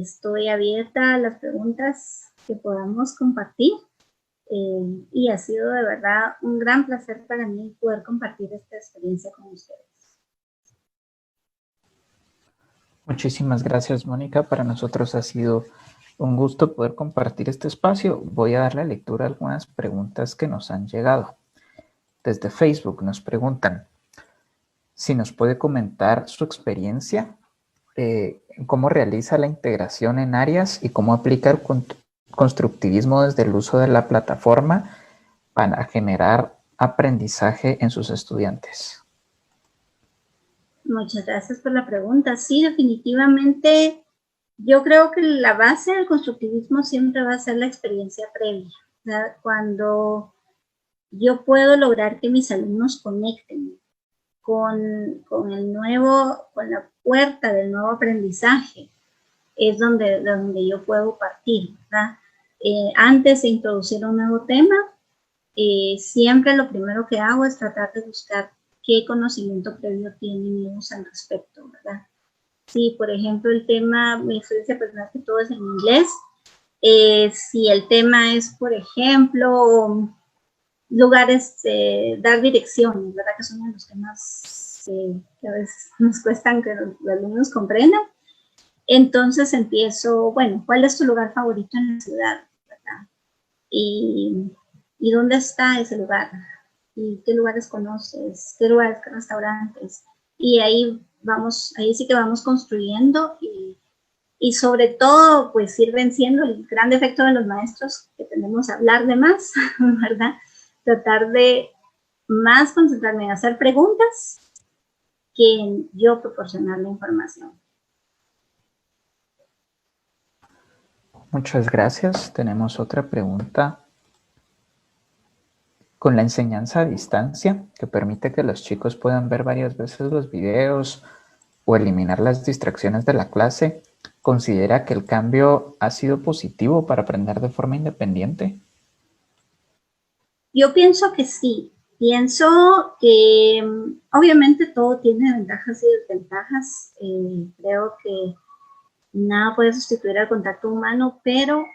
Estoy abierta a las preguntas que podamos compartir y ha sido de verdad un gran placer para mí poder compartir esta experiencia con ustedes. Muchísimas gracias, Mónica. Para nosotros ha sido un gusto poder compartir este espacio. Voy a darle lectura a algunas preguntas que nos han llegado. Desde Facebook nos preguntan si nos puede comentar su experiencia, cómo realiza la integración en áreas y cómo aplica el constructivismo desde el uso de la plataforma para generar aprendizaje en sus estudiantes. Muchas gracias por la pregunta. Sí, definitivamente yo creo que la base del constructivismo siempre va a ser la experiencia previa. O sea, cuando yo puedo lograr que mis alumnos conecten con la puerta del nuevo aprendizaje, es donde yo puedo partir, ¿verdad? Antes de introducir un nuevo tema, siempre lo primero que hago es tratar de buscar qué conocimiento previo tienen ellos al respecto, ¿verdad? Si, por ejemplo, el tema, mi experiencia personal que todo es en inglés, si el tema es, por ejemplo, lugares, dar direcciones, ¿verdad? Que son uno de los temas que a veces nos cuestan que los alumnos comprendan. Entonces empiezo, bueno, ¿cuál es tu lugar favorito en la ciudad? ¿Verdad? ¿Y dónde está ese lugar? ¿Y qué lugares conoces? ¿Qué lugares, qué restaurantes? Y ahí sí que vamos construyendo y sobre todo, pues ir venciendo el gran defecto de los maestros que tendemos a hablar de más, ¿verdad? Tratar de más concentrarme en hacer preguntas que en yo proporcionar la información. Muchas gracias. Tenemos otra pregunta. Con la enseñanza a distancia, que permite que los chicos puedan ver varias veces los videos o eliminar las distracciones de la clase, ¿considera que el cambio ha sido positivo para aprender de forma independiente? Yo pienso que sí. Pienso que obviamente todo tiene ventajas y desventajas. Creo que nada puede sustituir al contacto humano, pero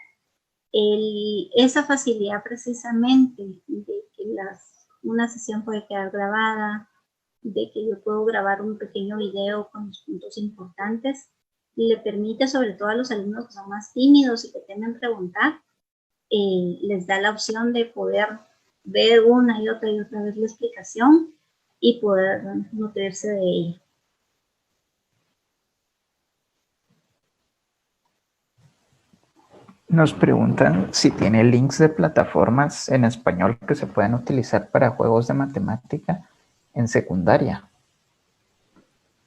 esa facilidad precisamente de que una sesión puede quedar grabada, de que yo puedo grabar un pequeño video con los puntos importantes, le permite sobre todo a los alumnos que son más tímidos y que temen preguntar, les da la opción de poder ver una y otra vez la explicación y poder nutrirse de ella. Nos preguntan si tiene links de plataformas en español que se puedan utilizar para juegos de matemática en secundaria.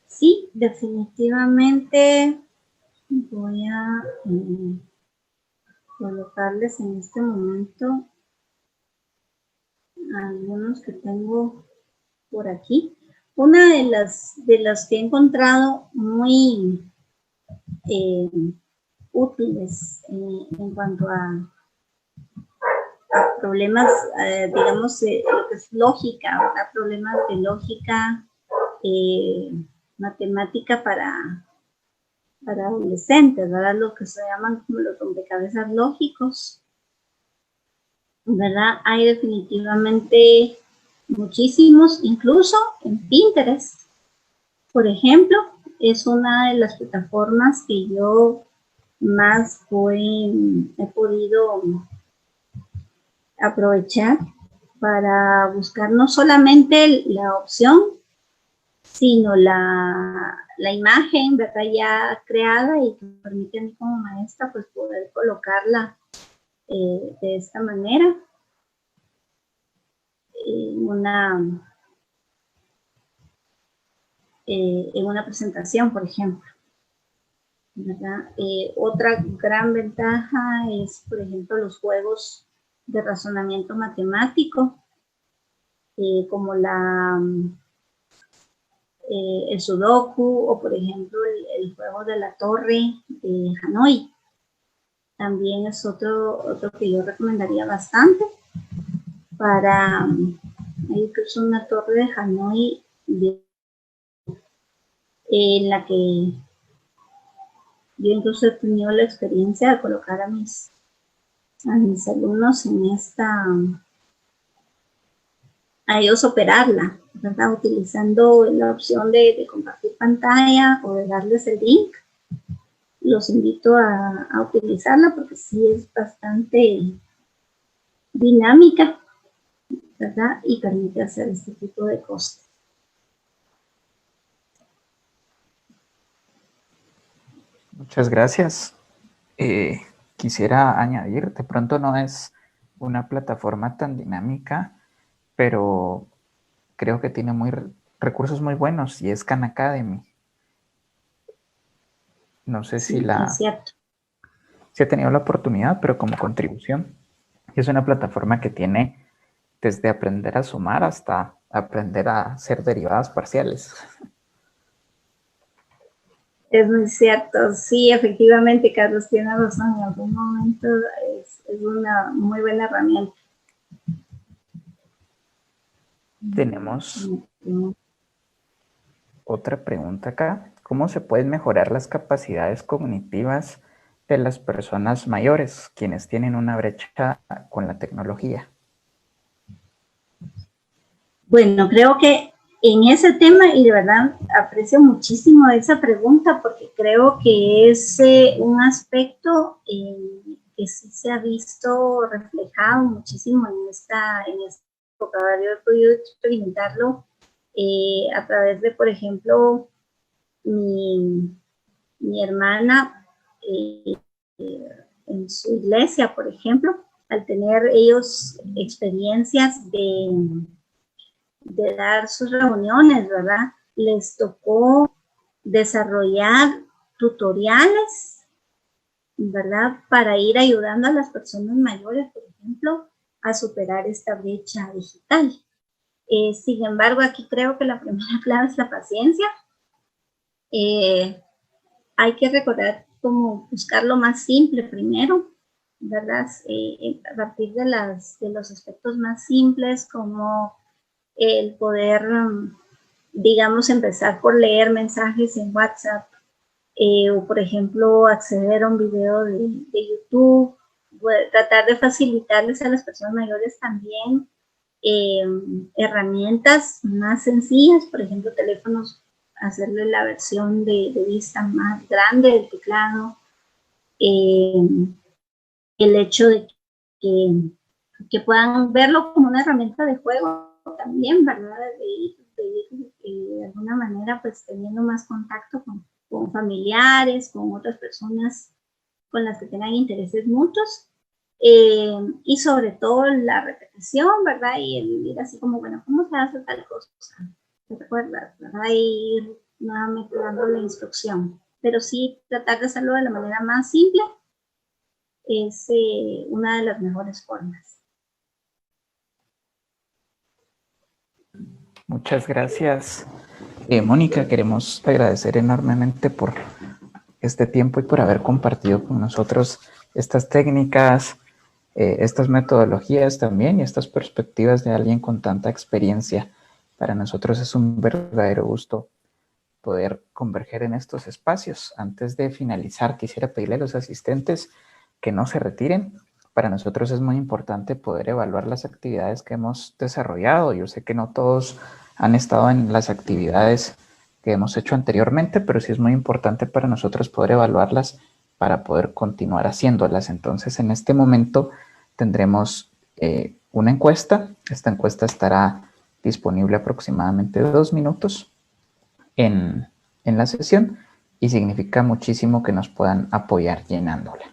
Sí, definitivamente voy a colocarles en este momento algunos que tengo por aquí. Una de las que he encontrado muy útiles en cuanto a problemas, digamos, lo que es lógica, ¿verdad? Problemas de lógica, matemática para adolescentes, ¿verdad? Lo que se llaman como los rompecabezas lógicos, ¿verdad? Hay definitivamente muchísimos, incluso en Pinterest, por ejemplo, es una de las plataformas que yo más he podido aprovechar para buscar no solamente la opción, sino la imagen, ¿verdad? Ya creada y que me permite a mí como maestra pues poder colocarla de esta manera en una presentación, por ejemplo, ¿verdad? Otra gran ventaja es, por ejemplo, los juegos de razonamiento matemático, como el sudoku o, por ejemplo, el juego de la torre de Hanoi. También es otro que yo recomendaría bastante para, hay incluso una torre de Hanoi en la que yo incluso he tenido la experiencia de colocar a mis alumnos a ellos operarla, ¿verdad? Utilizando la opción de compartir pantalla o de darles el link. Los invito a utilizarla porque sí es bastante dinámica, ¿verdad? Y permite hacer este tipo de cosas. Muchas gracias. Quisiera añadir, de pronto no es una plataforma tan dinámica, pero creo que tiene recursos muy buenos y es Khan Academy. No sé si es cierto. si he tenido la oportunidad, pero como contribución. Es una plataforma que tiene desde aprender a sumar hasta aprender a hacer derivadas parciales. Es muy cierto, sí, efectivamente, Carlos tiene razón, en algún momento es una muy buena herramienta. Tenemos otra pregunta acá. ¿Cómo se pueden mejorar las capacidades cognitivas de las personas mayores, quienes tienen una brecha con la tecnología? Bueno, creo que en ese tema, y de verdad aprecio muchísimo esa pregunta porque creo que es un aspecto que sí se ha visto reflejado muchísimo en esta época. Yo he podido experimentarlo a través de, por ejemplo, mi hermana en su iglesia, por ejemplo, al tener ellos experiencias de dar sus reuniones, ¿verdad? Les tocó desarrollar tutoriales, ¿verdad? Para ir ayudando a las personas mayores, por ejemplo, a superar esta brecha digital. Sin embargo, aquí creo que la primera clave es la paciencia. Hay que recordar cómo buscar lo más simple primero, ¿verdad? A partir de los aspectos más simples, como el poder, digamos, empezar por leer mensajes en WhatsApp, o por ejemplo, acceder a un video de YouTube, tratar de facilitarles a las personas mayores también herramientas más sencillas, por ejemplo, teléfonos, hacerle la versión de vista más grande del teclado, el hecho de que puedan verlo como una herramienta de juego también, ¿verdad? De alguna manera, pues teniendo más contacto con familiares, con otras personas con las que tengan intereses mutuos, y sobre todo la repetición, ¿verdad? Y el ir así como, bueno, ¿cómo se hace tal cosa? ¿Te recuerdas? ¿Verdad? Y ir nuevamente dando la instrucción. Pero sí, tratar de hacerlo de la manera más simple es una de las mejores formas. Muchas gracias, Mónica. Queremos agradecer enormemente por este tiempo y por haber compartido con nosotros estas técnicas, estas metodologías también y estas perspectivas de alguien con tanta experiencia. Para nosotros es un verdadero gusto poder converger en estos espacios. Antes de finalizar, quisiera pedirle a los asistentes que no se retiren. Para nosotros es muy importante poder evaluar las actividades que hemos desarrollado. Yo sé que no todos han estado en las actividades que hemos hecho anteriormente, pero sí es muy importante para nosotros poder evaluarlas para poder continuar haciéndolas. Entonces, en este momento tendremos una encuesta. Esta encuesta estará disponible aproximadamente 2 minutos en la sesión y significa muchísimo que nos puedan apoyar llenándola.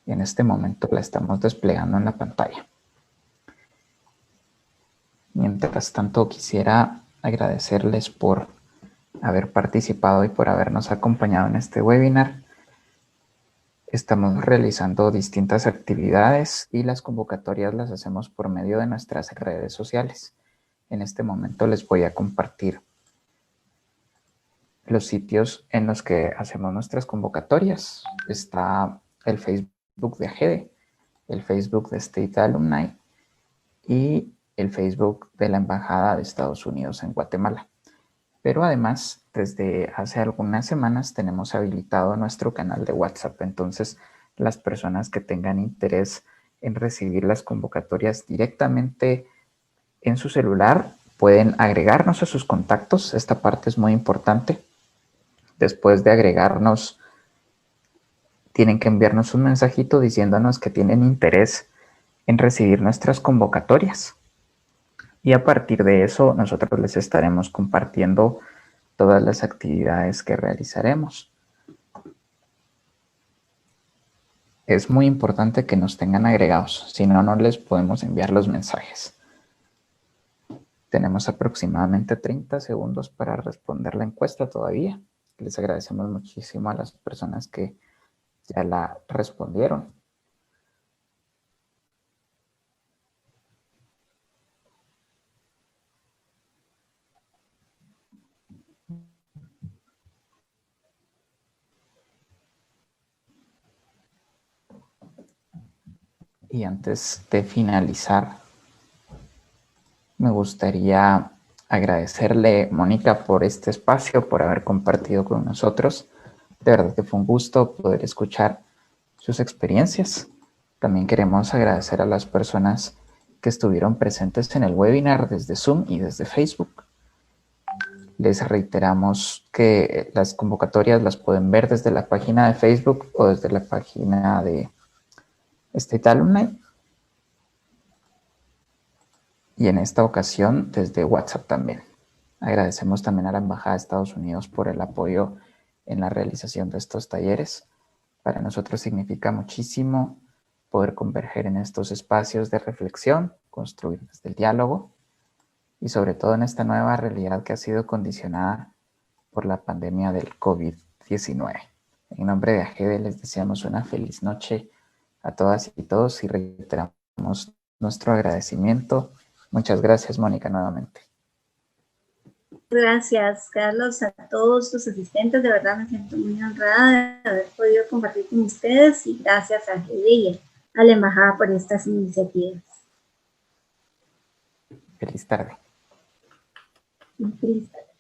En este momento la estamos desplegando en la pantalla. Mientras tanto, quisiera agradecerles por haber participado y por habernos acompañado en este webinar. Estamos realizando distintas actividades y las convocatorias las hacemos por medio de nuestras redes sociales. En este momento les voy a compartir los sitios en los que hacemos nuestras convocatorias. Está el Facebook de AGEDE, el Facebook de State Alumni y el Facebook de la Embajada de Estados Unidos en Guatemala. Pero además, desde hace algunas semanas tenemos habilitado nuestro canal de WhatsApp. Entonces, las personas que tengan interés en recibir las convocatorias directamente en su celular pueden agregarnos a sus contactos. Esta parte es muy importante. Después de agregarnos, tienen que enviarnos un mensajito diciéndonos que tienen interés en recibir nuestras convocatorias. Y a partir de eso, nosotros les estaremos compartiendo todas las actividades que realizaremos. Es muy importante que nos tengan agregados, si no, no les podemos enviar los mensajes. Tenemos aproximadamente 30 segundos para responder la encuesta todavía. Les agradecemos muchísimo a las personas que ya la respondieron. Y antes de finalizar, me gustaría agradecerle, Mónica, por este espacio, por haber compartido con nosotros. De verdad que fue un gusto poder escuchar sus experiencias. También queremos agradecer a las personas que estuvieron presentes en el webinar desde Zoom y desde Facebook. Les reiteramos que las convocatorias las pueden ver desde la página de Facebook o desde la página de State Alumni. Y en esta ocasión desde WhatsApp también. Agradecemos también a la Embajada de Estados Unidos por el apoyo en la realización de estos talleres. Para nosotros significa muchísimo poder converger en estos espacios de reflexión, construir desde el diálogo y sobre todo en esta nueva realidad que ha sido condicionada por la pandemia del COVID-19. En nombre de AGEDE les deseamos una feliz noche a todas y todos y reiteramos nuestro agradecimiento. Muchas gracias, Mónica, nuevamente. Gracias, Carlos, a todos tus asistentes. De verdad me siento muy honrada de haber podido compartir con ustedes y gracias a AGEDE y a la Embajada por estas iniciativas. Feliz tarde. Feliz tarde.